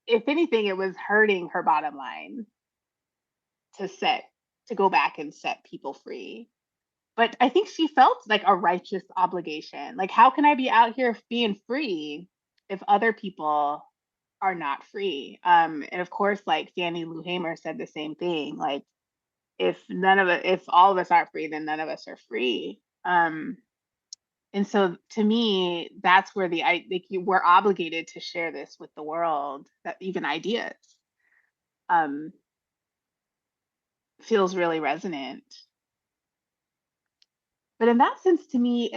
If anything, it was hurting her bottom line to go back and set people free. But I think she felt like a righteous obligation. Like, how can I be out here being free if other people are not free? And of course, like Fannie Lou Hamer said the same thing. Like, if all of us aren't free, then none of us are free. And so to me, that's where we're obligated to share this with the world, that even ideas feels really resonant. But in that sense, to me,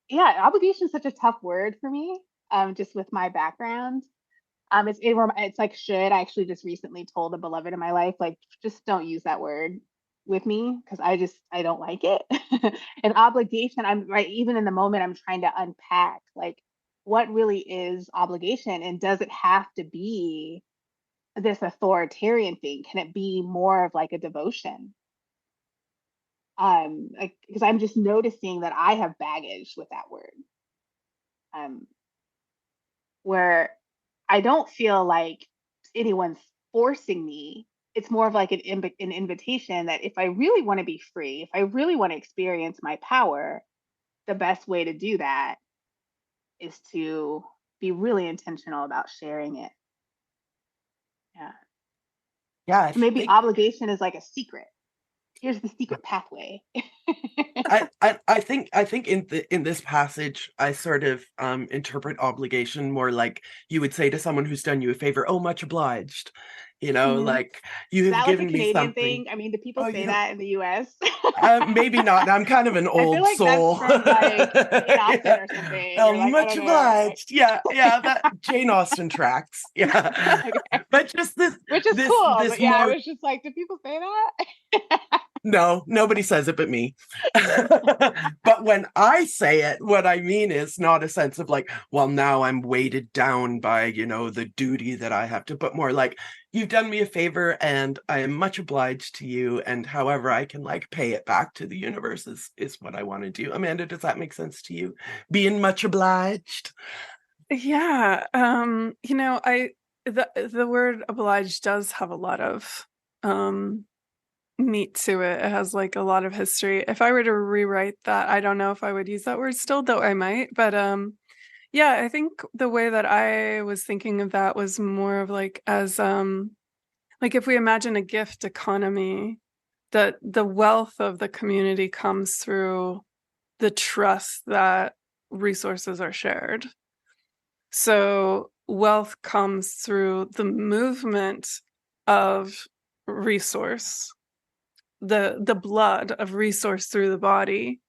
yeah, obligation is such a tough word for me, just with my background. It's like should. I actually just recently told a beloved in my life, like, just don't use that word with me because I don't like it. And obligation, I'm right, even in the moment, I'm trying to unpack like what really is obligation and does it have to be this authoritarian thing? Can it be more of like a devotion? Like, because I'm just noticing that I have baggage with that word, where I don't feel like anyone's forcing me. It's more of like an invitation that if I really want to be free, if I really want to experience my power, the best way to do that is to be really intentional about sharing it. Yeah. Yeah, I So maybe think obligation is like a secret. here's the secret pathway. I think in this passage I sort of interpret obligation more like you would say to someone who's done you a favor, oh, much obliged. Like you Is have that like a given me Canadian something. thing? I mean, do people Oh, say that in the US? maybe not. I'm kind of an I feel old like that's soul. from like Jane Austen Yeah. or something, Oh, or like I much don't know. Like, obliged. Yeah, that Jane Austen tracks. Yeah. okay. But just Which is cool, this but yeah, I more. was just like, do people say that? No, nobody says it but me. But when I say it, what I mean is not a sense of like, well, now I'm weighted down by, the duty that I have to, but more like, you've done me a favor and I am much obliged to you. And however I can like pay it back to the universe is what I want to do. Amanda, does that make sense to you? Being much obliged? Yeah. The word obliged does have a lot of meat to it. It has like a lot of history. If I were to rewrite that, I don't know if I would use that word still, though I might. But yeah, I think the way that I was thinking of that was more of like as like if we imagine a gift economy, that the wealth of the community comes through the trust that resources are shared. So wealth comes through the movement of resource, the blood of resource through the body.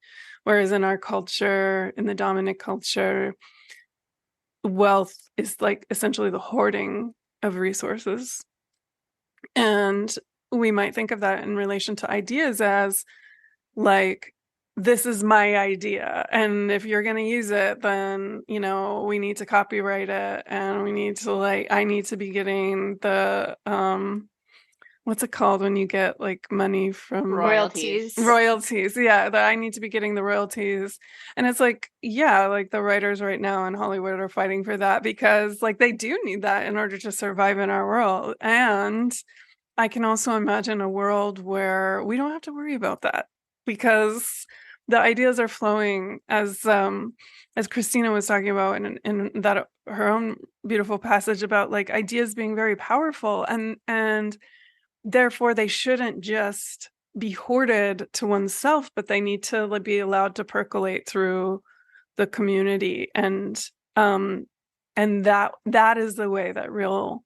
Whereas in our culture, in the dominant culture, wealth is like essentially the hoarding of resources. And we might think of that in relation to ideas as like, this is my idea. And if you're going to use it, then, we need to copyright it. And we need to I need to be getting the, what's it called when you get like money from Royalties. Yeah, that I need to be getting the royalties. And it's like, yeah, like the writers right now in Hollywood are fighting for that because like they do need that in order to survive in our world. And I can also imagine a world where we don't have to worry about that because the ideas are flowing as Christena was talking about in that her own beautiful passage about like ideas being very powerful and therefore they shouldn't just be hoarded to oneself, but they need to be allowed to percolate through the community. And that is the way that real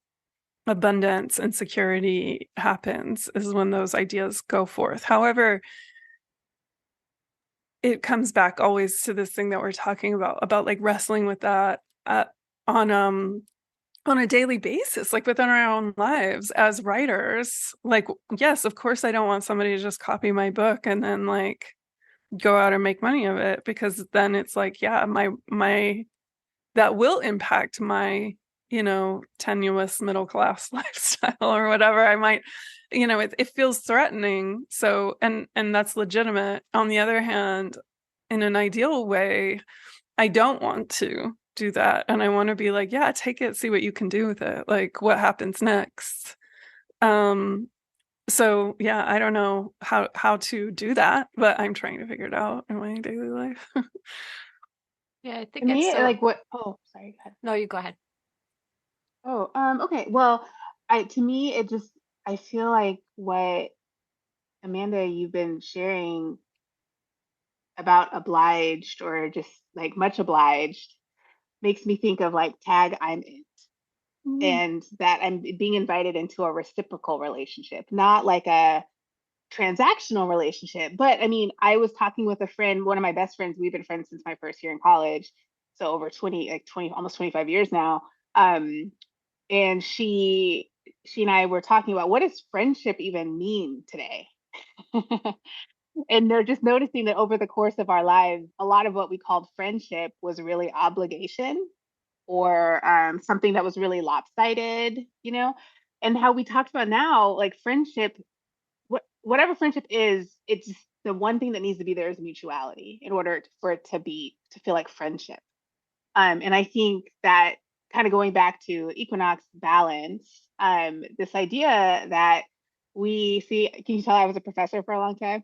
abundance and security happens, is when those ideas go forth. However, it comes back always to this thing that we're talking about like wrestling with that on a daily basis, like within our own lives as writers. Like, yes, of course, I don't want somebody to just copy my book and then like go out and make money of it, because then it's like, yeah, my that will impact my, tenuous middle class lifestyle or whatever. I might, it feels threatening. So, and that's legitimate. On the other hand, in an ideal way, I don't want to do that. And I want to be like, yeah, take it, see what you can do with it. Like what happens next. So yeah, I don't know how to do that, but I'm trying to figure it out in my daily life. Yeah, I To think me, it's so. like what? Oh, sorry. Go ahead. No, you go ahead. Oh, okay. Well, to me, it just I feel like what Amanda you've been sharing about obliged or just like much obliged makes me think of like tag I'm it, and that I'm being invited into a reciprocal relationship, not like a transactional relationship. But I mean, I was talking with a friend, one of my best friends. We've been friends since my first year in college, so over 20, almost 25 years now. And she and I were talking about what does friendship even mean today. And they're just noticing that over the course of our lives, a lot of what we called friendship was really obligation or something that was really lopsided, and how we talked about now, like friendship, whatever friendship is, it's the one thing that needs to be there is mutuality in order for it to feel like friendship. And I think that kind of going back to equinox balance, this idea that we see, can you tell I was a professor for a long time?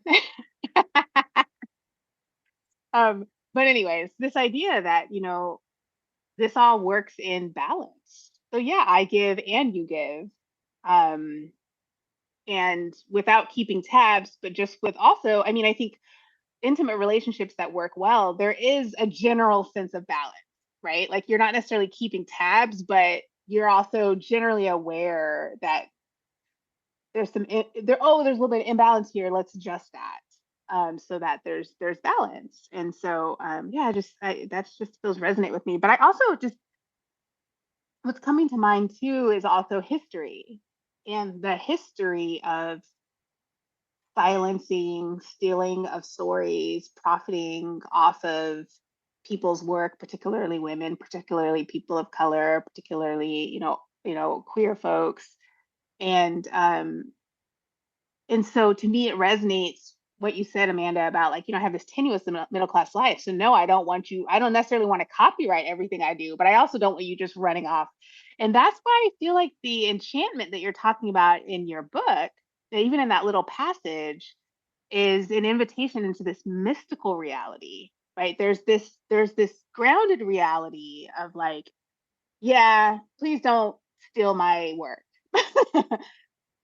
But anyways, this idea that, this all works in balance. So yeah, I give and you give. Um, and without keeping tabs, but just with also, I mean, I think intimate relationships that work well, there is a general sense of balance, right? Like you're not necessarily keeping tabs, but you're also generally aware that there's there's a little bit of imbalance here. Let's adjust that. So that there's balance. And so yeah, that's just feels resonate with me. But I also just what's coming to mind too is also history and the history of silencing, stealing of stories, profiting off of people's work, particularly women, particularly people of color, particularly queer folks, and so to me it resonates what you said, Amanda, about like, I have this tenuous middle class life. So no, I don't necessarily want to copyright everything I do, but I also don't want you just running off. And that's why I feel like the enchantment that you're talking about in your book, even in that little passage, is an invitation into this mystical reality, right? There's this grounded reality of like, yeah, please don't steal my work.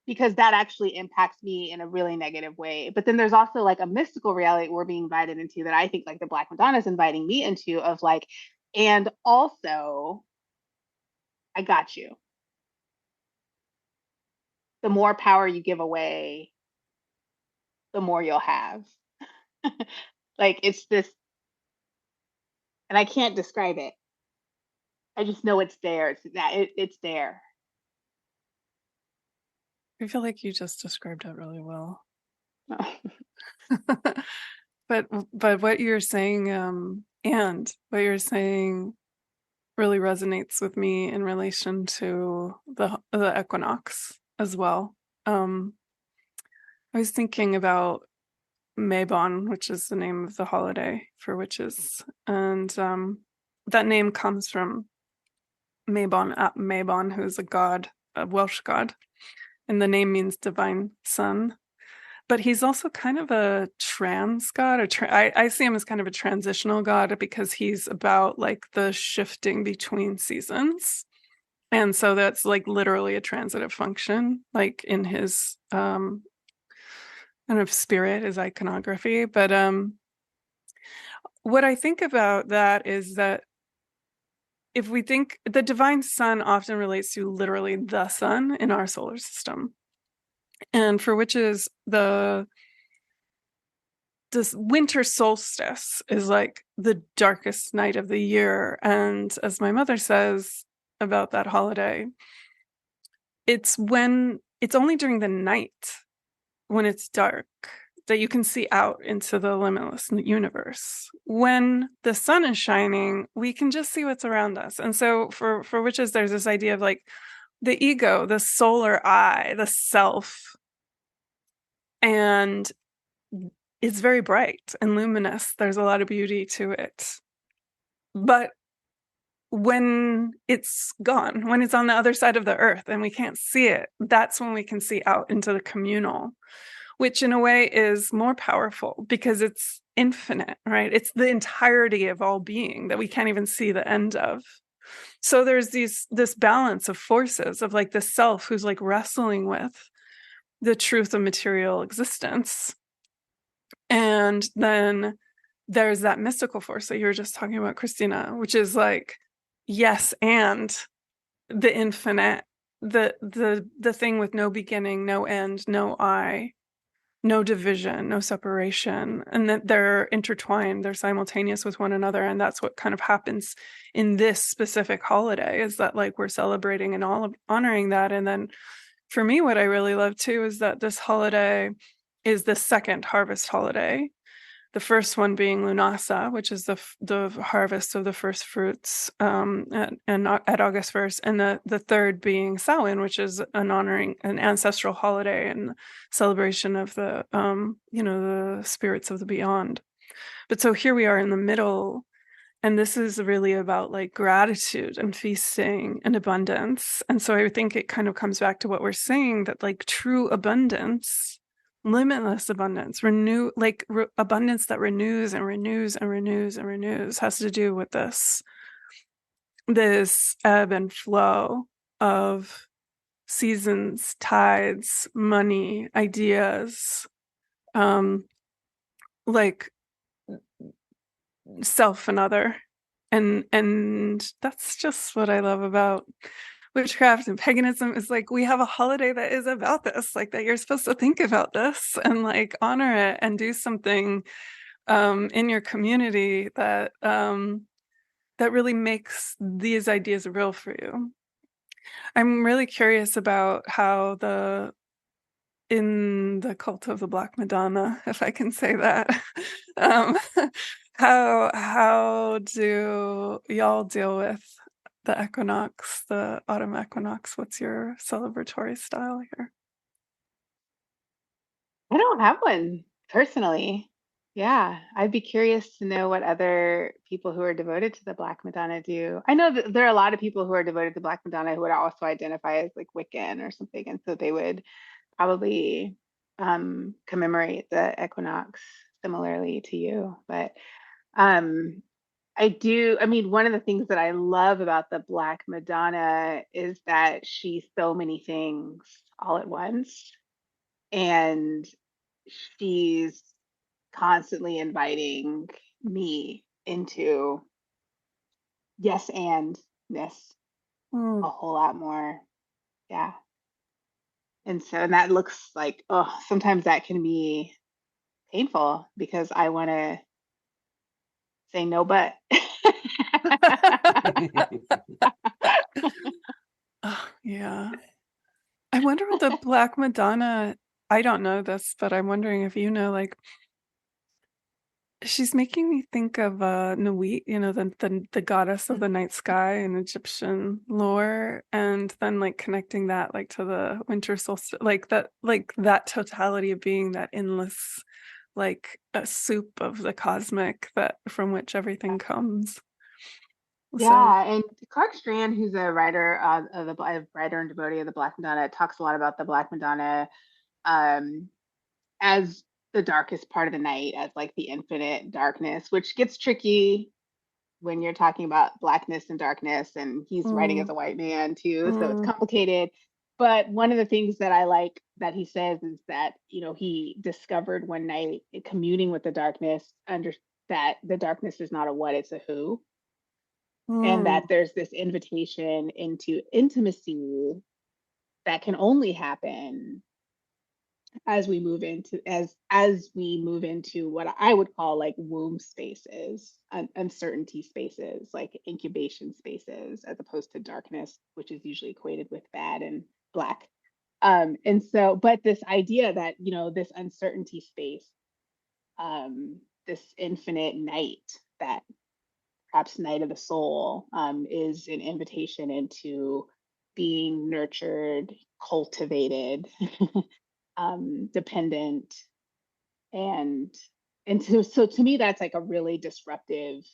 Because that actually impacts me in a really negative way. But then there's also like a mystical reality we're being invited into that I think like the Black Madonna is inviting me into of like, and also, I got you. The more power you give away, the more you'll have. Like it's this, and I can't describe it. I just know it's there. It's there. I feel like you just described it really well. but what you're saying, and what you're saying really resonates with me in relation to the equinox as well. I was thinking about Mabon, which is the name of the holiday for witches, and that name comes from Mabon, who is a god, a Welsh god, and the name means divine sun. But he's also kind of a trans god. I see him as kind of a transitional god because he's about like the shifting between seasons. And so that's like literally a transitive function, like in his kind of spirit, his iconography. But what I think about that is that if we think the divine sun often relates to literally the sun in our solar system. And for witches, this winter solstice is like the darkest night of the year. And as my mother says about that holiday, it's only during the night when it's dark that you can see out into the limitless universe. When the sun is shining, we can just see what's around us. And so for witches, there's this idea of like the ego, the solar eye, the self, and it's very bright and luminous. There's a lot of beauty to it. But when it's gone, when it's on the other side of the earth and we can't see it, that's when we can see out into the communal, which in a way is more powerful because it's infinite, right? It's the entirety of all being that we can't even see the end of. So there's this balance of forces of like the self who's like wrestling with the truth of material existence. And then there's that mystical force that you were just talking about, Christena, which is like, yes, and the infinite, the thing with no beginning, no end, no I, no division, no separation, and that they're intertwined, they're simultaneous with one another. And that's what kind of happens in this specific holiday, is that like we're celebrating and all honoring that. And then for me, what I really love too is that this holiday is the second harvest holiday. The first one being Lunasa, which is the harvest of the first fruits at August 1st, and the third being Samhain, which is an ancestral holiday and celebration of the the spirits of the beyond. But so here we are in the middle, and this is really about like gratitude and feasting and abundance. And so I think it kind of comes back to what we're saying, that like true abundance, limitless abundance, abundance that renews and renews and renews and renews, has to do with this ebb and flow of seasons, tides, money, ideas, like self and other. And that's just what I love about witchcraft and paganism, is like we have a holiday that is about this, like that you're supposed to think about this and like honor it and do something in your community that that really makes these ideas real for you. I'm really curious about how in the cult of the Black Madonna, if I can say that, um, how do y'all deal with the equinox, the autumn equinox? What's your celebratory style here? I don't have one personally. Yeah, I'd be curious to know what other people who are devoted to the Black Madonna do. I know that there are a lot of people who are devoted to Black Madonna who would also identify as like Wiccan or something, and so they would probably commemorate the equinox similarly to you. But um, I mean, one of the things that I love about the Black Madonna is that she's so many things all at once. And she's constantly inviting me into yes and ness Mm. a whole lot more. Yeah. And that looks like, oh, sometimes that can be painful because I want to say no, but. Oh, yeah. I wonder what the Black Madonna, I don't know this, but I'm wondering if you know, like, she's making me think of Nuit, the goddess of the night sky in Egyptian lore, and then like connecting that like to the winter solstice, like that totality of being, that endless, like a soup of the cosmic that from which everything comes. So, Yeah, and Clark Strand, who's a writer a writer and devotee of the Black Madonna, talks a lot about the Black Madonna um, as the darkest part of the night, as like the infinite darkness, which gets tricky when you're talking about blackness and darkness. And he's writing as mm, a white man too, so it's mm, complicated. But one of the things that I like that he says is that, he discovered one night communing with the darkness, under that the darkness is not a what, it's a who. And mm, that there's this invitation into intimacy that can only happen as we move into what I would call like womb spaces, uncertainty spaces, like incubation spaces, as opposed to darkness, which is usually equated with bad and black. And so, but this idea that, this uncertainty space, this infinite night, that perhaps night of the soul, is an invitation into being nurtured, cultivated, dependent, and so to me that's like a really disruptive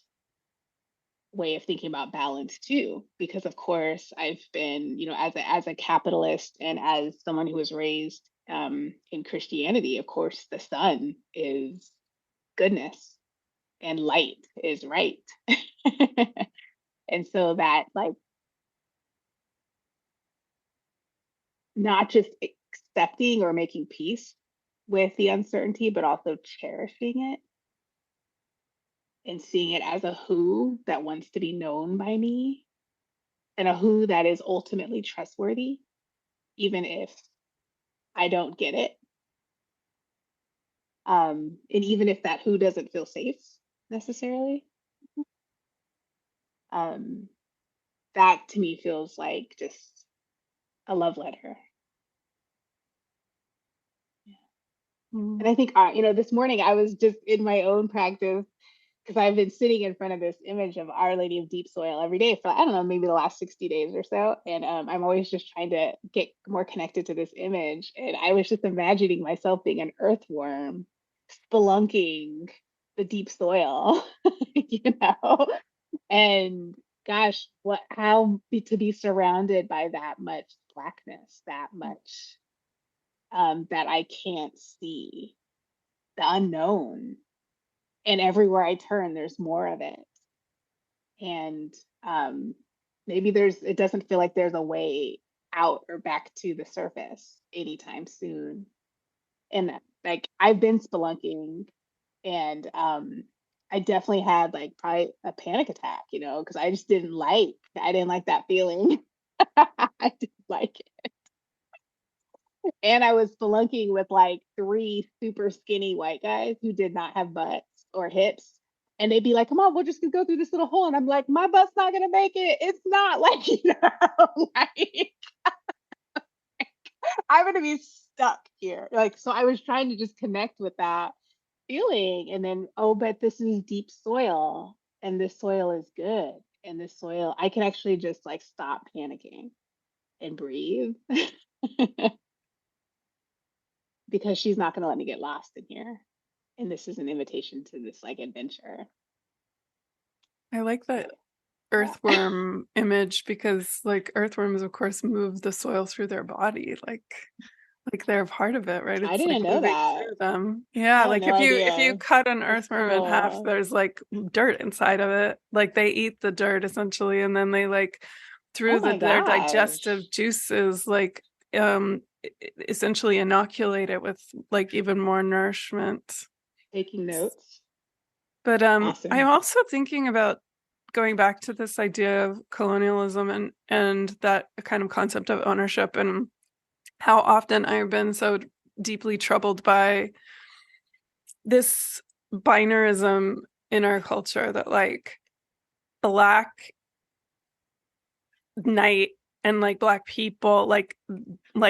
way of thinking about balance too, because of course I've been, as a capitalist and as someone who was raised in Christianity, of course the sun is goodness and light is right. And so that, like, not just accepting or making peace with the uncertainty, but also cherishing it and seeing it as a who that wants to be known by me, and a who that is ultimately trustworthy, even if I don't get it. And even if that who doesn't feel safe necessarily. Um, that to me feels like just a love letter. And mm. I think, this morning I was just in my own practice, because I've been sitting in front of this image of Our Lady of Deep Soil every day for, I don't know, maybe the last 60 days or so. And I'm always just trying to get more connected to this image. And I was just imagining myself being an earthworm, spelunking the deep soil, and gosh, to be surrounded by that much blackness, that much that I can't see, the unknown. And everywhere I turn, there's more of it. And maybe it doesn't feel like there's a way out or back to the surface anytime soon. And like I've been spelunking, and I definitely had like probably a panic attack, because I didn't like that feeling. I didn't like it. And I was spelunking with like 3 super skinny white guys who did not have butts or hips. And they'd be like, come on, we'll just go through this little hole. And I'm like, my butt's not going to make it. It's not like, like, I'm going to be stuck here. Like, so I was trying to just connect with that feeling. And then, oh, but this is deep soil, and this soil is good. And this soil, I can actually just like stop panicking and breathe. Because she's not going to let me get lost in here. And this is an invitation to this like adventure. I like that earthworm image, because like earthworms of course move the soil through their body, like they're a part of it, right? I It's didn't like know moving that. through them. I Yeah, had like no if you idea. cut an That's earthworm in half, cool. there's like dirt inside of it. Like they eat the dirt essentially, and then they like through Oh my their gosh. digestive juices like essentially inoculate it with like even more nourishment. Taking notes. But I'm Awesome. also thinking about going back to this idea of colonialism and that kind of concept of ownership, and how often I've been so deeply troubled by this binarism in our culture that like black night and like black people like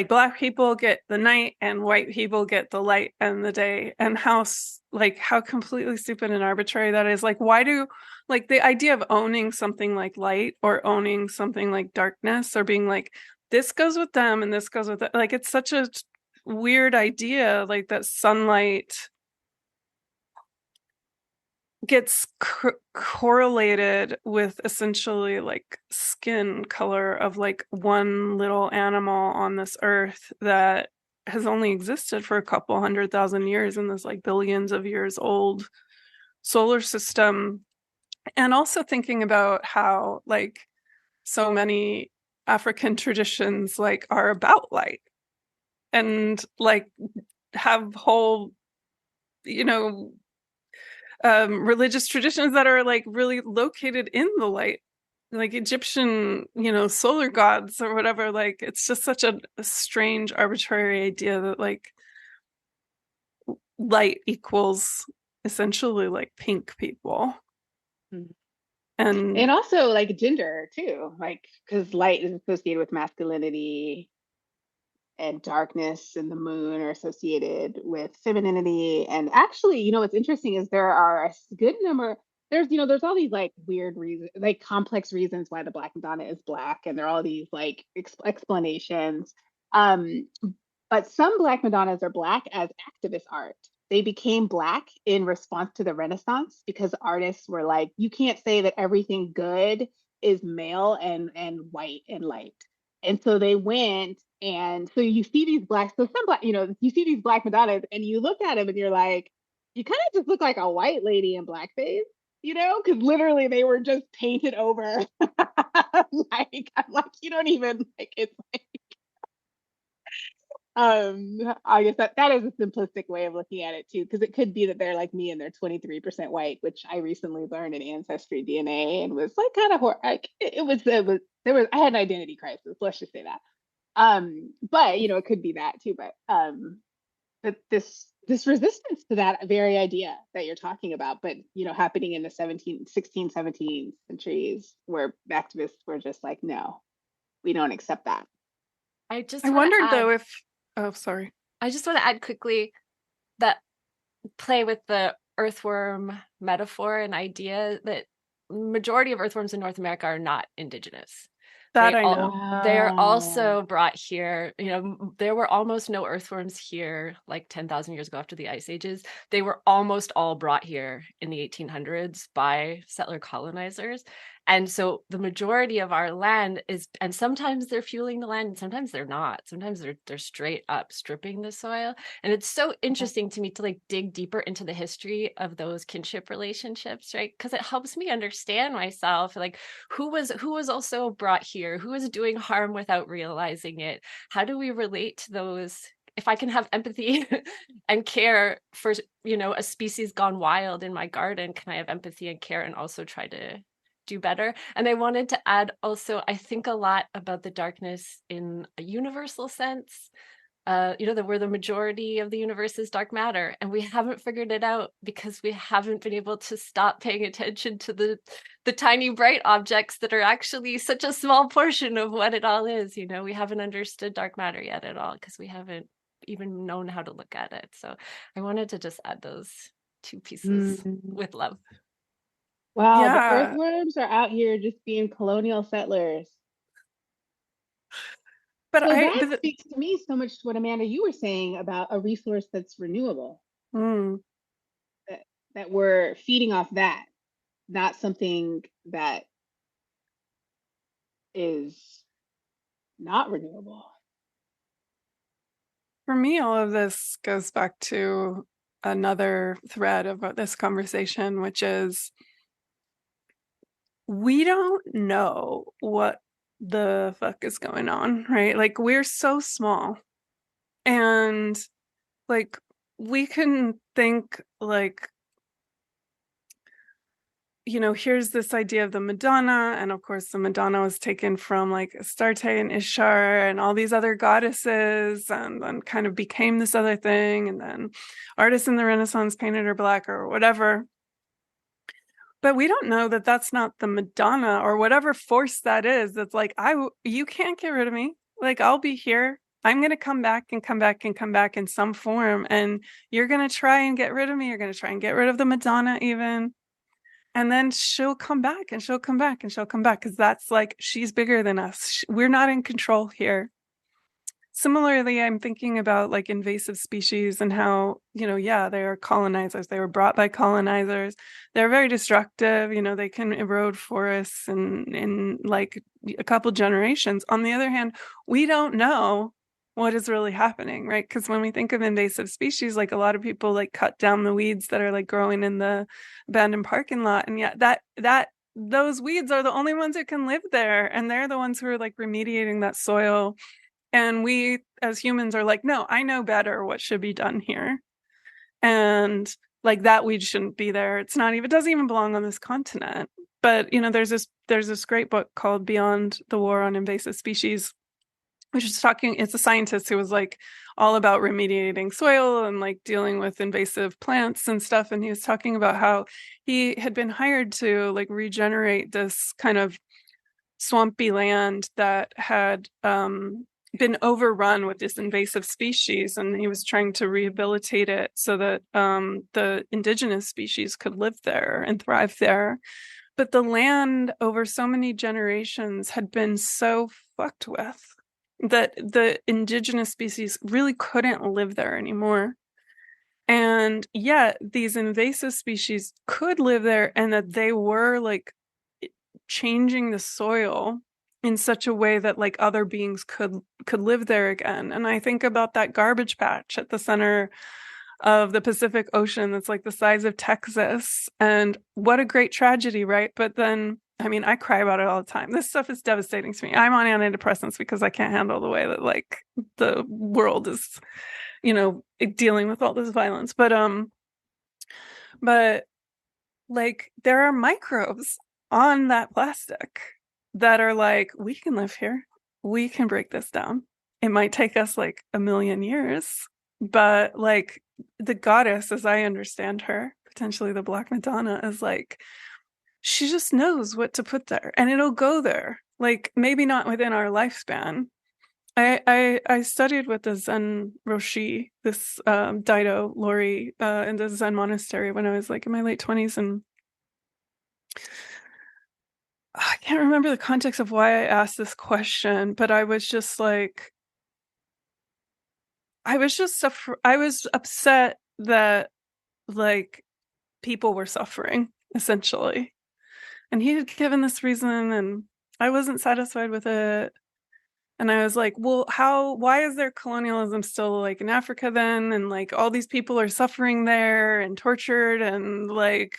black people get the night and white people get the light and the day, and how completely stupid and arbitrary that is. Like, why do like the idea of owning something like light or owning something like darkness, or being like this goes with them and this goes with it, like it's such a weird idea, like that sunlight gets correlated with essentially like skin color of like one little animal on this earth that has only existed for a couple 100,000 years in this like billions of years old solar system. And also thinking about how like so many African traditions like are about light and like have whole religious traditions that are like really located in the light, like Egyptian solar gods or whatever. Like it's just such a strange arbitrary idea that like light equals essentially like pink people. And also like gender too, like because light is associated with masculinity, and darkness and the moon are associated with femininity. And actually, what's interesting is there are a good number. There's all these like weird reasons, like complex reasons why the Black Madonna is Black, and there are all these like explanations. But some Black Madonnas are Black as activist art. They became Black in response to the Renaissance, because artists were like, you can't say that everything good is male and white and light. And so they went, and so you see these Black, so some Black, you see these Black Madonnas, and you look at them and you're like, you kind of just look like a white lady in blackface, because literally they were just painted over. Like, I'm like, you don't even like, it's like, I guess that is a simplistic way of looking at it too, because it could be that they're like me and they're 23% white, which I recently learned in Ancestry DNA and was like kind of like I had an identity crisis, let's just say that. But it could be that too. But this resistance to that very idea that you're talking about, but happening in the 16, 17 centuries, where activists were just like, no, we don't accept that. I wondered though if sorry. I just want to add quickly that play with the earthworm metaphor and idea that majority of earthworms in North America are not indigenous. That I know. They're also brought here. There were almost no earthworms here like 10,000 years ago after the ice ages. They were almost all brought here in the 1800s by settler colonizers. And so the majority of our land is, and sometimes they're fueling the land and sometimes they're not. Sometimes they're straight up stripping the soil. And it's so interesting to me to like dig deeper into the history of those kinship relationships, right? Because it helps me understand myself, like who was also brought here, who is doing harm without realizing it. How do we relate to those? If I can have empathy and care for, a species gone wild in my garden, can I have empathy and care and also try to do better? And I wanted to add also, I think a lot about the darkness in a universal sense. That we're the majority of the universe is dark matter, and we haven't figured it out because we haven't been able to stop paying attention to the tiny bright objects that are actually such a small portion of what it all is. We haven't understood dark matter yet at all because we haven't even known how to look at it. So I wanted to just add those two pieces with love. Wow, the Yeah. earthworms are out here just being colonial settlers. But So that speaks to me so much to what Amanda, you were saying about a resource that's renewable. That we're feeding off that, not something that is not renewable. For me, all of this goes back to another thread of this conversation, which is we don't know what the fuck is going on, right? Like, we're so small. And, like, we can think, like, here's this idea of the Madonna, and of course the Madonna was taken from like Astarte and Ishtar and all these other goddesses, and then kind of became this other thing, and then artists in the Renaissance painted her black or whatever. But we don't know that that's not the Madonna or whatever force that is. That's like, you can't get rid of me. Like, I'll be here. I'm going to come back and come back and come back in some form, and you're going to try and get rid of me. You're going to try and get rid of the Madonna even. And then she'll come back and she'll come back and she'll come back, because that's like, she's bigger than us. We're not in control here. Similarly, I'm thinking about like invasive species and how, they are colonizers. They were brought by colonizers. They're very destructive. They can erode forests in like a couple generations. On the other hand, we don't know what is really happening, right? Because when we think of invasive species, like a lot of people like cut down the weeds that are like growing in the abandoned parking lot, and yet that those weeds are the only ones that can live there, and they're the ones who are like remediating that soil. And we as humans are like, no, I know better what should be done here, and like that weed shouldn't be there. It doesn't even belong on this continent. But there's this great book called Beyond the War on Invasive Species, which is it's a scientist who was like all about remediating soil and like dealing with invasive plants and stuff. And he was talking about how he had been hired to like regenerate this kind of swampy land that had been overrun with this invasive species. And he was trying to rehabilitate it so that the indigenous species could live there and thrive there. But the land over so many generations had been so fucked with that the indigenous species really couldn't live there anymore. And yet these invasive species could live there, and that they were like changing the soil in such a way that like other beings could live there again. And I think about that garbage patch at the center of the Pacific Ocean that's like the size of Texas, and what a great tragedy, right? But then I cry about it all the time. This stuff is devastating to me. I'm on antidepressants because I can't handle the way that like the world is, dealing with all this violence. But like there are microbes on that plastic that are like, we can live here. We can break this down. It might take us like 1,000,000 years, but like the goddess, as I understand her, potentially the Black Madonna, is like, she just knows what to put there, and it'll go there. Like maybe not within our lifespan. I studied with the Zen Roshi, this Daido Lori, in the Zen monastery when I was like in my late 20s, and I can't remember the context of why I asked this question, but I was just like, I was upset that like people were suffering, essentially. And he had given this reason, and I wasn't satisfied with it. And I was like, well, why is there colonialism still like in Africa then? And like all these people are suffering there and tortured, and like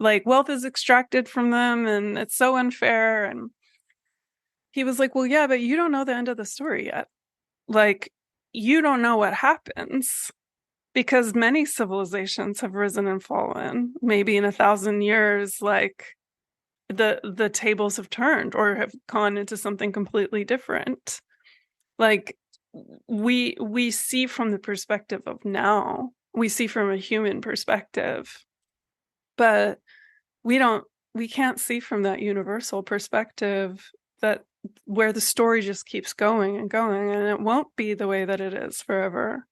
like wealth is extracted from them, and it's so unfair. And he was like, well, yeah, but you don't know the end of the story yet. Like, you don't know what happens, because many civilizations have risen and fallen. Maybe in 1,000 years, like the tables have turned or have gone into something completely different. Like, we see from the perspective of now, we see from a human perspective, but we can't see from that universal perspective, that where the story just keeps going and going, and it won't be the way that it is forever.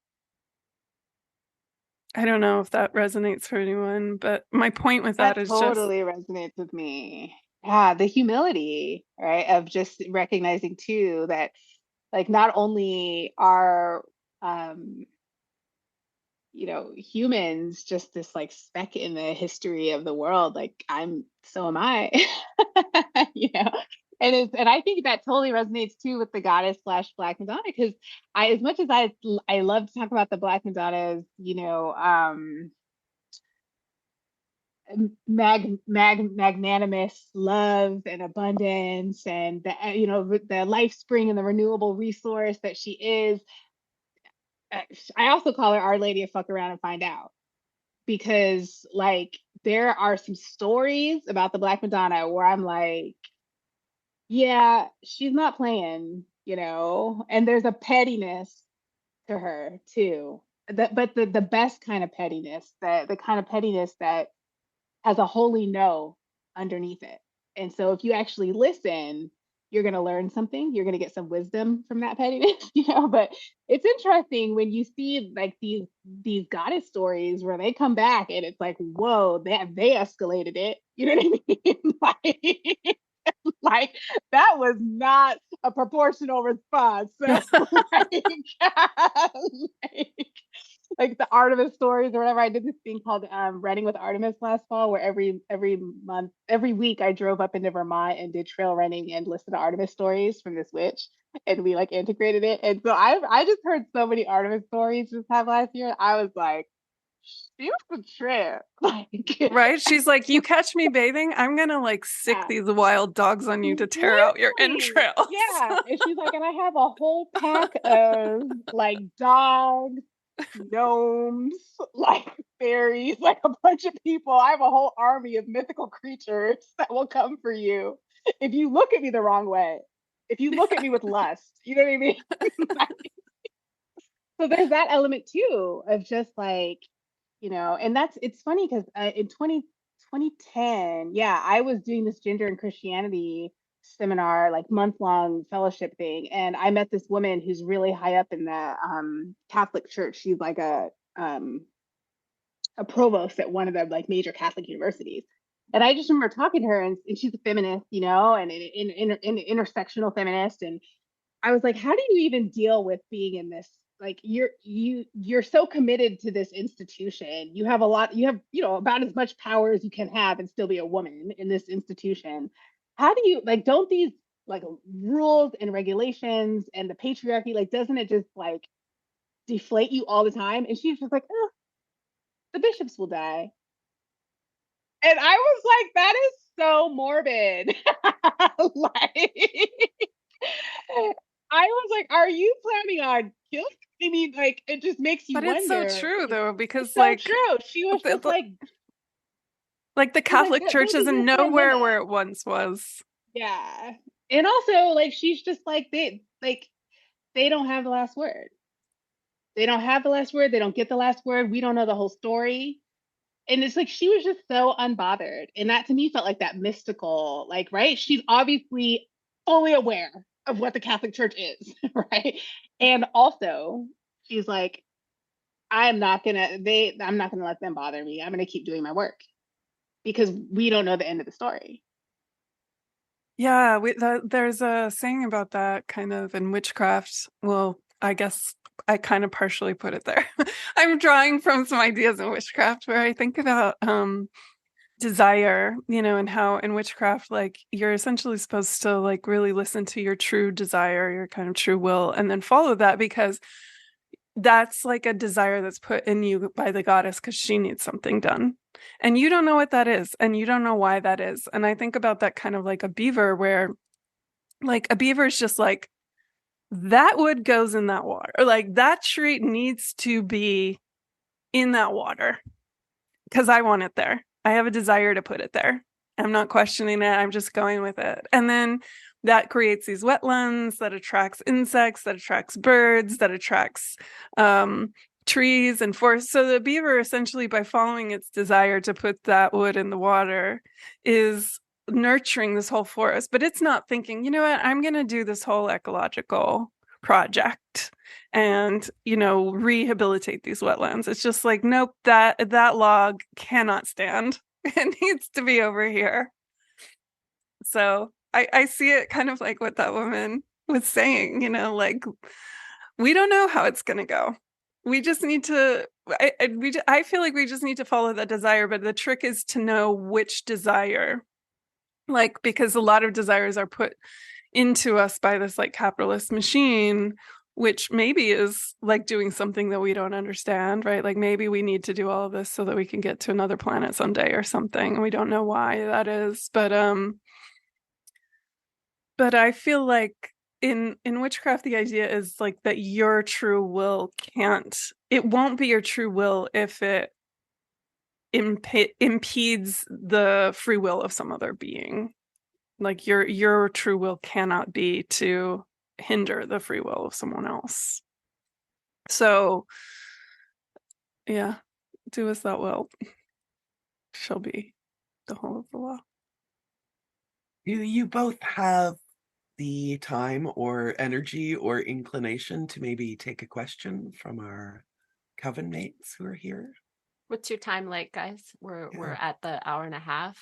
I don't know if that resonates for anyone, but my point with that is totally resonates with me. Yeah, the humility, right, of just recognizing too that like not only are humans just this like speck in the history of the world, like so am I. And I think that totally resonates too with the goddess slash Black Madonna, because as much as I love to talk about the Black Madonna's, magnanimous love and abundance, and the life spring and the renewable resource that she is. I also call her Our Lady of Fuck Around and Find Out, because like there are some stories about the Black Madonna where I'm like, yeah, she's not playing, and there's a pettiness to her too. But the best kind of pettiness, the kind of pettiness that has a holy no underneath it. And so if you actually listen, you're going to learn something. You're going to get some wisdom from that pettiness, But it's interesting when you see like these goddess stories where they come back and it's like, whoa, they escalated it. You know what I mean? like that was not a proportional response. So, like the Artemis stories or whatever. I did this thing called Running with Artemis last fall, where every week I drove up into Vermont and did trail running and listened to Artemis stories from this witch, and we like integrated it. And so I just heard so many Artemis stories this time last year. I was like, she was a trip. Like, right? She's like, you catch me bathing, I'm gonna like sick these wild dogs on you to tear out your entrails. Yeah. And she's like, and I have a whole pack of like dogs, gnomes, like fairies, like a bunch of people. I have a whole army of mythical creatures that will come for you if you look at me the wrong way, if you look at me with lust. You know what I mean? So there's that element too of just like, and it's funny because in 2010, yeah, I was doing this gender and Christianity seminar, like month-long fellowship thing, and I met this woman who's really high up in the Catholic Church. She's like a provost at one of the like major Catholic universities. And I just remember talking to her, and she's a feminist, and an intersectional feminist. And I was like, how do you even deal with being in this? Like you're so committed to this institution. You have about as much power as you can have and still be a woman in this institution. How do you like, don't these like rules and regulations and the patriarchy, like, doesn't it just like deflate you all the time? And she's just like, oh, the bishops will die. And I was like, that is so morbid. Like, I was like, are you planning on killing? I mean, like, it just makes you wonder. But it's so true, though, because it's like, so true. She was just like the Catholic Church isn't nowhere where it once was. Yeah, and also like she's just like they don't have the last word. They don't have the last word. They don't get the last word. We don't know the whole story. And it's like she was just so unbothered, and that to me felt like that mystical, like, right? She's obviously fully aware of what the Catholic Church is, right? And also, she's like, I'm not gonna let them bother me. I'm gonna keep doing my work because we don't know the end of the story. Yeah, there's a saying about that kind of in witchcraft. Well, I guess I kind of partially put it there. I'm drawing from some ideas in witchcraft where I think about desire, and how in witchcraft, like, you're essentially supposed to like really listen to your true desire, your kind of true will, and then follow that, because that's like a desire that's put in you by the goddess because she needs something done. And you don't know what that is, and you don't know why that is. And I think about that kind of like a beaver, where like a beaver is just like, that wood goes in that water. Or like that tree needs to be in that water because I want it there. I have a desire to put it there. I'm not questioning it. I'm just going with it. And then that creates these wetlands that attracts insects, that attracts birds, that attracts trees and forests. So the beaver, essentially, by following its desire to put that wood in the water, is nurturing this whole forest. But it's not thinking, you know what, I'm going to do this whole ecological project and rehabilitate these wetlands. It's just like, nope, that log cannot stand. It needs to be over here. So I see it kind of like what that woman was saying, like, we don't know how it's going to go. We just need to, I feel like we just need to follow that desire. But the trick is to know which desire, like, because a lot of desires are put into us by this like capitalist machine, which maybe is like doing something that we don't understand, right? Like maybe we need to do all of this so that we can get to another planet someday or something. And we don't know why that is. But I feel like in witchcraft, the idea is like that your true will it won't be your true will if it impedes the free will of some other being. Like your true will cannot be to hinder the free will of someone else. So yeah, do as thou wilt shall be the whole of the law. Do you both have the time or energy or inclination to maybe take a question from our coven mates who are here? What's your time like, guys? We're at the hour and a half.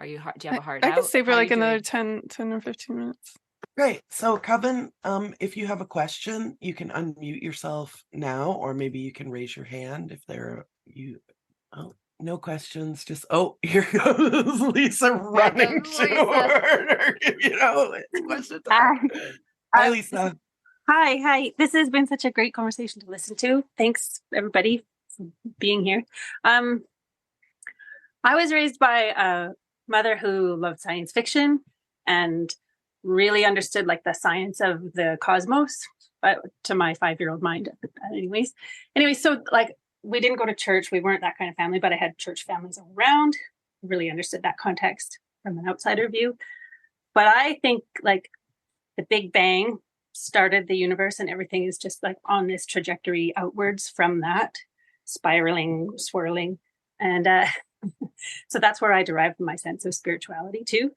Do you have a hard I out? could stay for How like you another doing? 10 or 15 minutes. Great. So coven, if you have a question, you can unmute yourself now, or maybe you can raise your hand if oh, no questions. Just, here goes Lisa running goes to her. It's question time. Hi, Lisa. Hi. This has been such a great conversation to listen to. Thanks, everybody, for being here. I was raised by a mother who loved science fiction and really understood like the science of the cosmos, to my 5-year-old mind. Anyways, so like we didn't go to church. We weren't that kind of family, but I had church families around. Really understood that context from an outsider view. But I think like the Big Bang started the universe and everything is just like on this trajectory outwards from that, spiraling, swirling. And so that's where I derived my sense of spirituality too.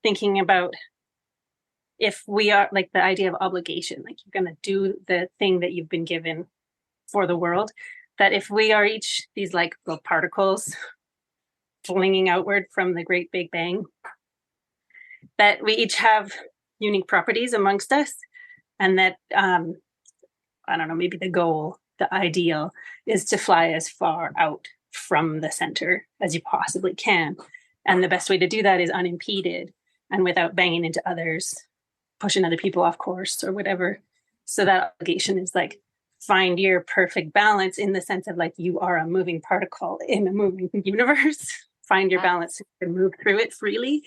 Thinking about if we are like the idea of obligation, like you're going to do the thing that you've been given for the world, that if we are each these like little particles flinging outward from the great Big Bang, that we each have unique properties amongst us, and that I don't know, maybe the goal, the ideal is to fly as far out from the center as you possibly can. And the best way to do that is unimpeded and without banging into others, pushing other people off course or whatever. So that obligation is like, find your perfect balance in the sense of like, you are a moving particle in a moving universe. Find your balance to move through it freely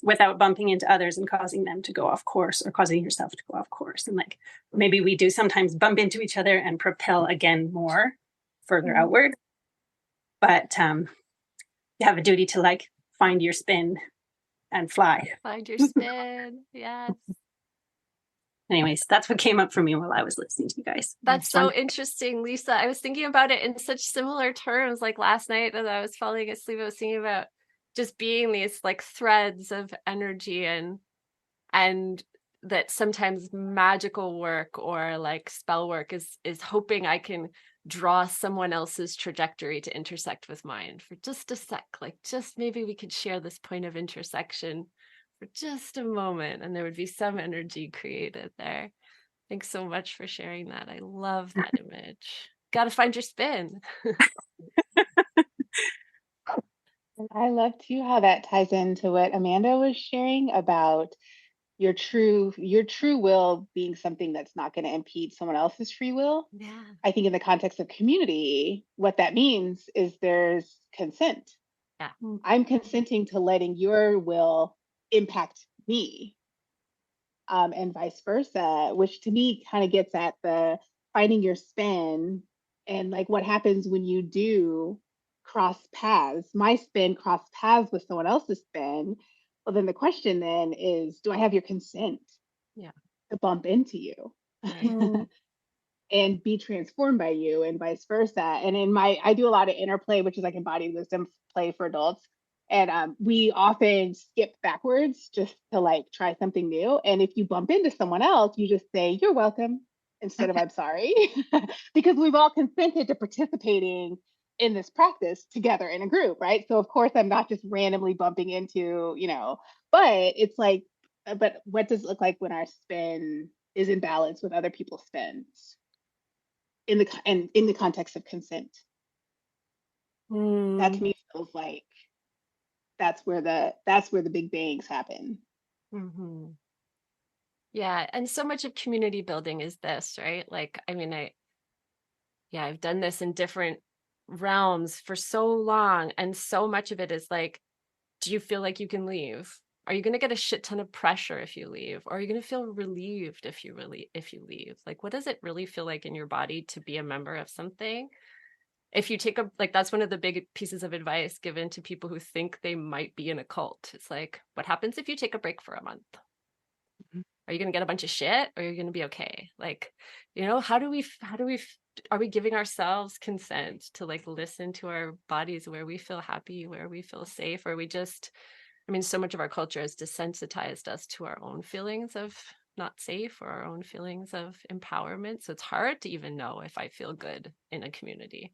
without bumping into others and causing them to go off course or causing yourself to go off course. And like, maybe we do sometimes bump into each other and propel again more further outward. But you have a duty to like find your spin and fly. Find your spin. Yes. Anyways, that's what came up for me while I was listening to you guys. That's so interesting, Lisa. I was thinking about it in such similar terms. Like last night as I was falling asleep, I was thinking about just being these like threads of energy and that sometimes magical work or like spell work is hoping I can draw someone else's trajectory to intersect with mine for just a sec. Like just maybe we could share this point of intersection for just a moment and there would be some energy created there. Thanks so much for sharing that. I love that image. Got to find your spin. And I love too how that ties into what Amanda was sharing about your true will being something that's not going to impede someone else's free will. Yeah. I think in the context of community, what that means is there's consent. Yeah. I'm consenting to letting your will impact me, and vice versa, which to me kind of gets at the finding your spin and like what happens when you do cross paths. My spin cross paths with someone else's spin. Well, then the question then is, do I have your consent Yeah. to bump into you? Mm. And be transformed by you and vice versa. And I do a lot of interplay, which is like embodied wisdom play for adults. And we often skip backwards just to like try something new. And if you bump into someone else, you just say, you're welcome instead of I'm sorry, because we've all consented to participating in this practice together in a group, right? So of course I'm not just randomly bumping into, but it's like, but what does it look like when our spin is in balance with other people's spins? In the context of consent, that to me feels like that's where the big bangs happen. Mm-hmm. Yeah. And so much of community building is this, right? Like, I mean, I've done this in different realms for so long. And so much of it is like, do you feel like you can leave? Are you going to get a shit ton of pressure if you leave? Or are you going to feel relieved if you leave? Like, what does it really feel like in your body to be a member of something? If you take that's one of the big pieces of advice given to people who think they might be in a cult. It's like, what happens if you take a break for a month? Are you going to get a bunch of shit, or are you going to be okay? Like, are we giving ourselves consent to like listen to our bodies where we feel happy, where we feel safe, or we just, I mean, so much of our culture has desensitized us to our own feelings of not safe or our own feelings of empowerment. So it's hard to even know if I feel good in a community.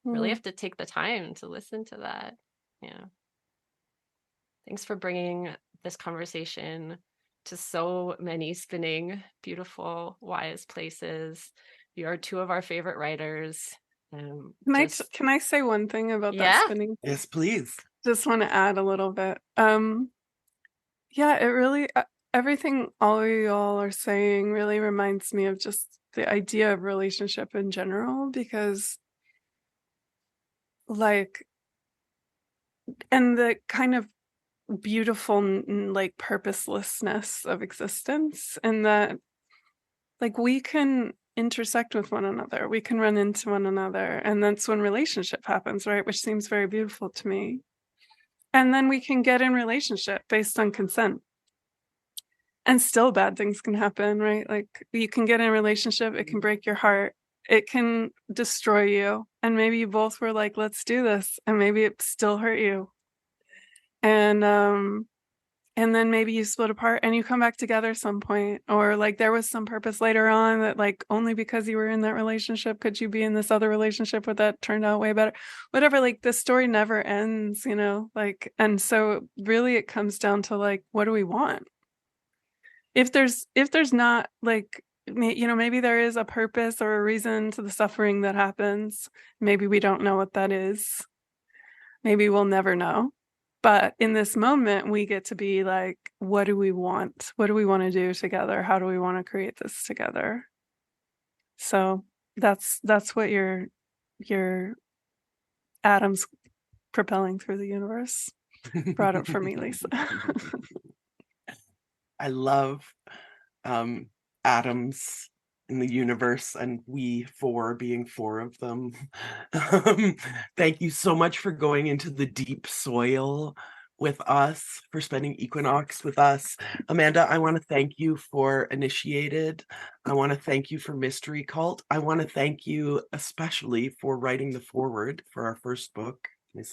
Really have to take the time to listen to that. Yeah. Thanks for bringing this conversation to so many spinning, beautiful, wise places. You are two of our favorite writers. Can I say one thing about that spinning? Yes, please. Just want to add a little bit. Yeah, it really, everything all y'all are saying really reminds me of just the idea of relationship in general, because like, and the kind of beautiful like purposelessness of existence, and that like we can intersect with one another, we can run into one another, and that's when relationship happens, right? Which seems very beautiful to me. And then we can get in relationship based on consent, and still bad things can happen, right? Like you can get in a relationship, it can break your heart, it can destroy you, and maybe you both were like, let's do this, and maybe it still hurt you, and then maybe you split apart and you come back together some point, or like there was some purpose later on that like only because you were in that relationship could you be in this other relationship where that turned out way better, whatever. Like the story never ends, like, and so really it comes down to like, what do we want? If there's not like, maybe there is a purpose or a reason to the suffering that happens. Maybe we don't know what that is. Maybe we'll never know. But in this moment, we get to be like, what do we want? What do we want to do together? How do we want to create this together? So that's what your atoms propelling through the universe brought up for me, Lisa. I love atoms in the universe, and we four being four of them. Thank you so much for going into the deep soil with us, for spending equinox with us. Amanda, I want to thank you for Initiated. I want to thank you for Mystery Cult. I want to thank you especially for writing the foreword for our first book.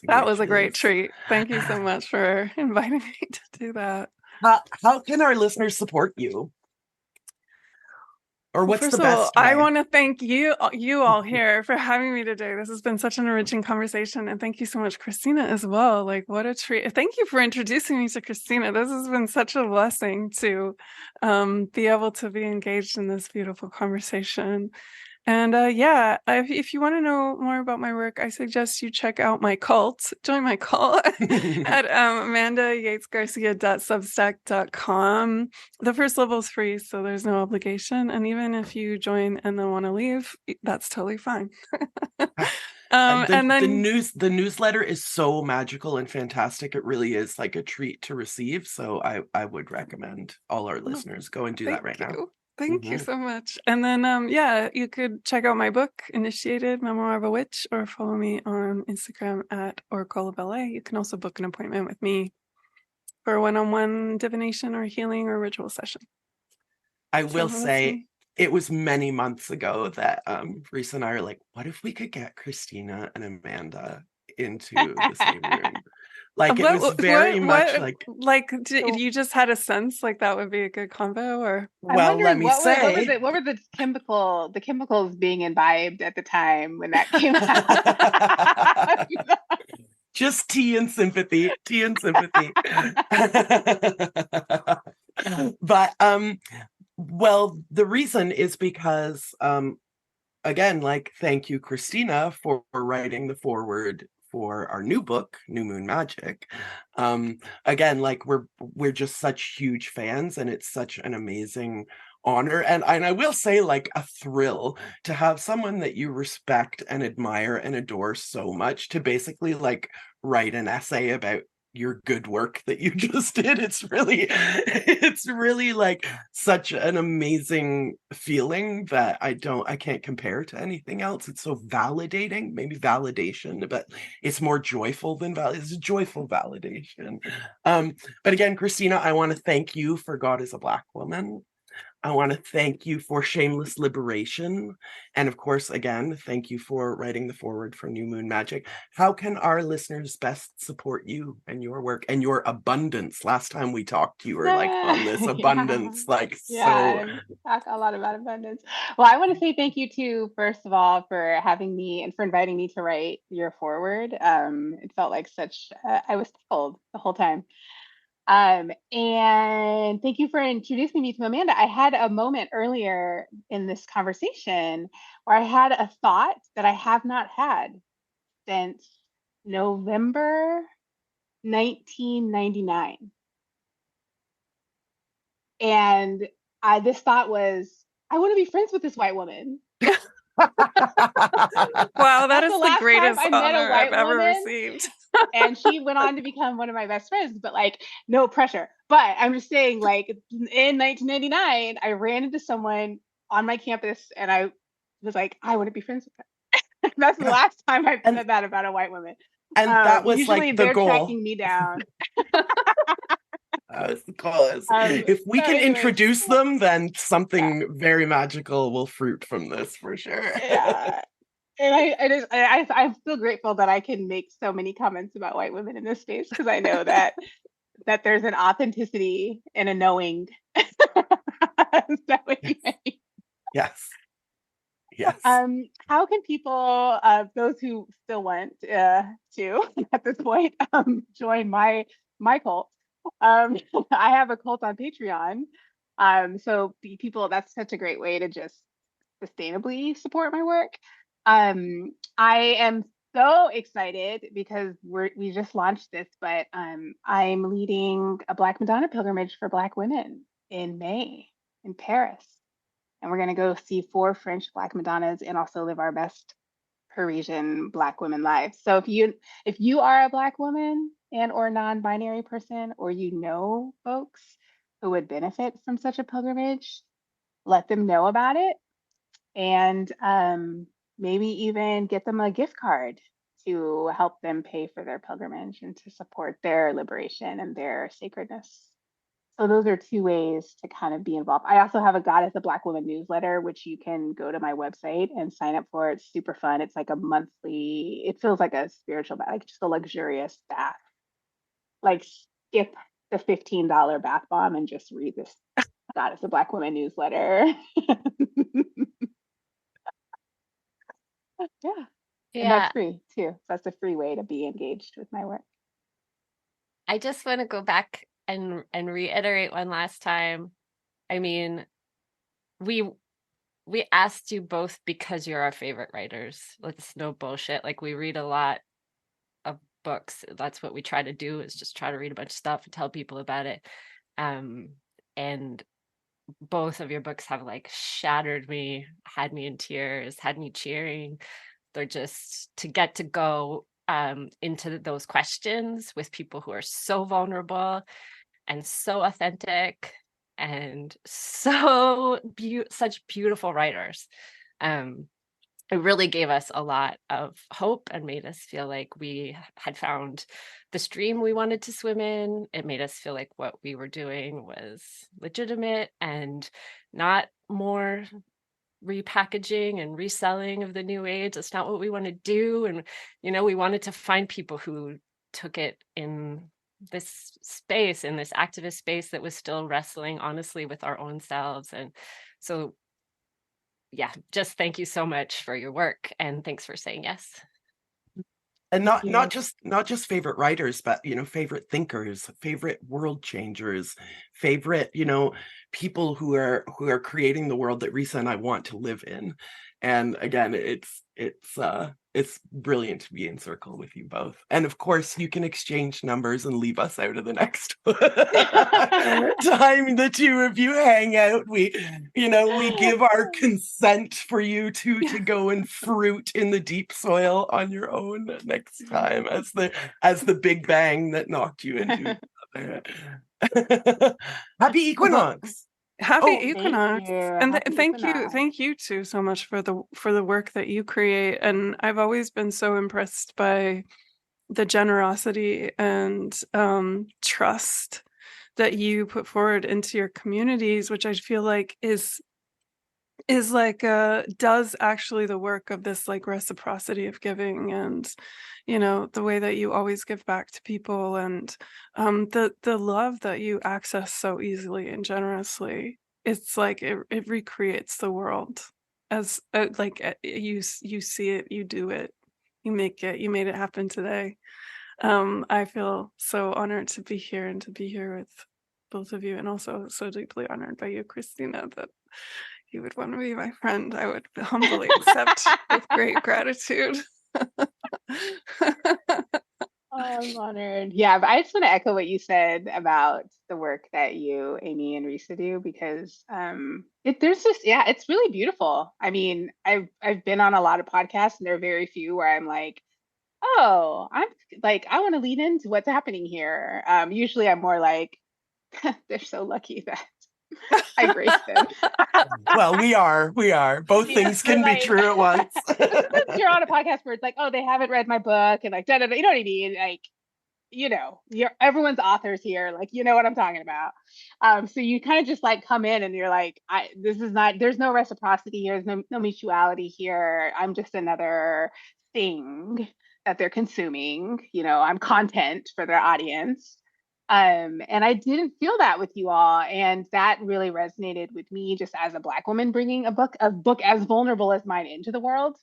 That was a great treat. Thank you so much for inviting me to do that. How can our listeners support you? Or what's first the of all, best way? I want to thank you all here for having me today. This has been such an enriching conversation, and thank you so much, Christina, as well. Like, what a treat! Thank you for introducing me to Christina. This has been such a blessing to be able to be engaged in this beautiful conversation. And if you want to know more about my work, I suggest you check out my cult. Join my cult at amandayatesgarcia.substack.com. The first level is free, so there's no obligation. And even if you join and then want to leave, that's totally fine. The newsletter is so magical and fantastic. It really is like a treat to receive. So I would recommend all our listeners go and do that right now. Thank you so much. And then, you could check out my book, Initiated, Memoir of a Witch, or follow me on Instagram at Oracle of LA. You can also book an appointment with me for a one-on-one divination or healing or ritual session. I will say, it was many months ago that Risa and I are like, what if we could get Christena and Amanda into the same room? Like, it was very much like you just had a sense like that would be a good combo, or well, let me say, what were the chemicals being imbibed at the time when that came out? Just tea and sympathy. But well, the reason is because again, like, thank you, Christena, for writing the foreword for our new book, New Moon Magic. Again, like, we're just such huge fans, and it's such an amazing honor, and I will say, like, a thrill to have someone that you respect and admire and adore so much to basically like write an essay about your good work that you just did. It's really like such an amazing feeling that I can't compare to anything else. It's so validating, maybe validation, but it's more joyful than it's a joyful validation. But again, Christena, I want to thank you for God is a Black Woman. I want to thank you for Shameless Liberation. And of course, again, thank you for writing the foreword for New Moon Magic. How can our listeners best support you and your work and your abundance? Last time we talked, you were like on this abundance, so talk a lot about abundance. Well, I want to say thank you too, first of all, for having me and for inviting me to write your foreword. It felt like I was tickled the whole time. And thank you for introducing me to Amanda. I had a moment earlier in this conversation where I had a thought that I have not had since November 1999. And this thought was, I want to be friends with this white woman. Wow, that is the greatest honor I've ever received. And she went on to become one of my best friends, but like, no pressure. But I'm just saying, like, in 1999, I ran into someone on my campus and I was like, I want to be friends with her. That's the last time I've said that about a white woman. And that was usually like the they're goal. Tracking me down. That was the goal. If we can introduce them, then something very magical will fruit from this for sure. Yeah. And I feel grateful that I can make so many comments about white women in this space, because I know that there's an authenticity and a knowing. Yes. Yes. How can people, those who still want to at this point, join my cult? I have a cult on Patreon. So people, that's such a great way to just sustainably support my work. I am so excited because we just launched this, but I'm leading a Black Madonna pilgrimage for Black women in May in Paris. And we're going to go see 4 French Black Madonnas and also live our best Parisian Black women lives. So if you are a Black woman and or non-binary person, or you know folks who would benefit from such a pilgrimage, let them know about it. And maybe even get them a gift card to help them pay for their pilgrimage and to support their liberation and their sacredness. So those are 2 ways to kind of be involved. I also have a Goddess a Black Woman newsletter, which you can go to my website and sign up for. It's super fun. It's like a monthly, it feels like a spiritual bath, like just a luxurious bath. Like, skip the $15 bath bomb and just read this Goddess a Black Woman newsletter. Yeah. And that's free too. So that's a free way to be engaged with my work. I just want to go back and reiterate one last time. I mean, we we asked you both because you're our favorite writers. It's no bullshit. Like, we read a lot of books. That's what we try to do, is just try to read a bunch of stuff and tell people about it. And both of your books have like shattered me, had me in tears, had me cheering. They're just to get to go into those questions with people who are so vulnerable and so authentic and so such beautiful writers. It really gave us a lot of hope and made us feel like we had found the stream we wanted to swim in. It made us feel like what we were doing was legitimate and not more repackaging and reselling of the new age. It's not what we want to do. And, we wanted to find people who took it in this space, in this activist space that was still wrestling honestly with our own selves. And so, yeah, just thank you so much for your work, and thanks for saying yes. And not just favorite writers, but favorite thinkers, favorite world changers, favorite people who are creating the world that Risa and I want to live in. And again, it's brilliant to be in circle with you both. And of course, you can exchange numbers and leave us out of the next time the two of you hang out. We give our consent for you two to go and fruit in the deep soil on your own next time, as the big bang that knocked you into happy equinox. Happy equinox. And Happy thank equinox. you too so much for the work that you create. And I've always been so impressed by the generosity and trust that you put forward into your communities, which I feel like is like does actually the work of this like reciprocity of giving, and the way that you always give back to people, and the love that you access so easily and generously. It's like it recreates the world as you see it, you do it, you made it happen today. I feel so honored to be here and to be here with both of you, and also so deeply honored by you, Christina, that you would want to be my friend. I would humbly accept with great gratitude. Oh, I'm honored. Yeah, but I just want to echo what you said about the work that you, Amy, and Risa do, because it's really beautiful. I mean, I've been on a lot of podcasts, and there are very few where I'm like, oh, I'm like, I want to lean into what's happening here. Usually I'm more like, they're so lucky that I graced them. Well, we are. Both things can be true at once. You're on a podcast where it's like, oh, they haven't read my book, and like, da, da, da, you know what I mean? Like, everyone's authors here. Like, you know what I'm talking about. So you kind of just like come in and you're like, there's no reciprocity here. There's no mutuality here. I'm just another thing that they're consuming. I'm content for their audience. And I didn't feel that with you all. And that really resonated with me, just as a Black woman bringing a book as vulnerable as mine into the world.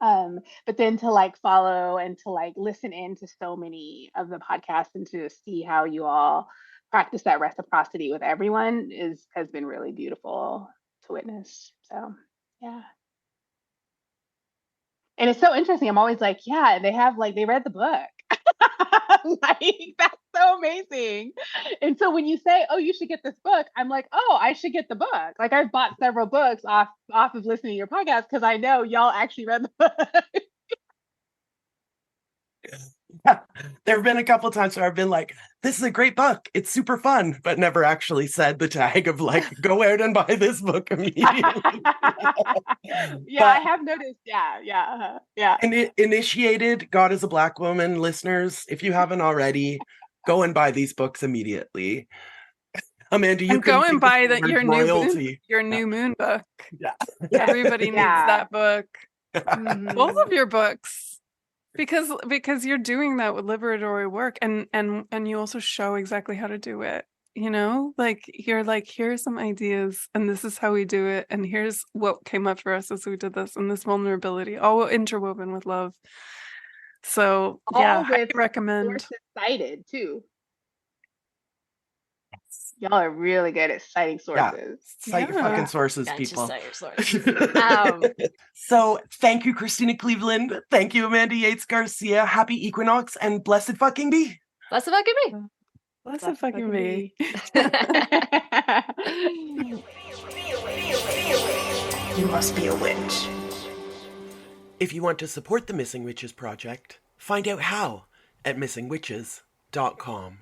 But then to like follow and to like listen into so many of the podcasts and to see how you all practice that reciprocity with everyone has been really beautiful to witness. So yeah. And it's so interesting. I'm always like, yeah, they read the book. Like, that's so amazing. And so when you say, oh, you should get this book, I'm like, oh, I should get the book. Like, I've bought several books off of listening to your podcast because I know y'all actually read the book. There have been a couple times where I've been like, this is a great book, it's super fun, but never actually said the tag of like, go out and buy this book immediately. Yeah, I have noticed. Yeah. Initiated God is a Black Woman listeners, if you haven't already, go and buy these books immediately. Amanda, you can go and buy your royalty. New moon book. Yeah. Everybody needs that book. Mhm. Both of your books. Because you're doing that with liberatory work, and you also show exactly how to do it. Like, you're like, here's some ideas, and this is how we do it, and here's what came up for us as we did this, and this vulnerability, all interwoven with love. So yeah, I recommend. Sources cited too. Y'all are really good at citing Yeah. sources. Cite your Yeah. fucking sources, Can't just people. cite your sources. So thank you, Christina Cleveland. Thank you, Amanda Yates Garcia. Happy equinox and blessed fucking be. That's the fucking me. Let's Blessed fucking fucking be. You must be a witch. If you want to support the Missing Witches Project, find out how at missingwitches.com.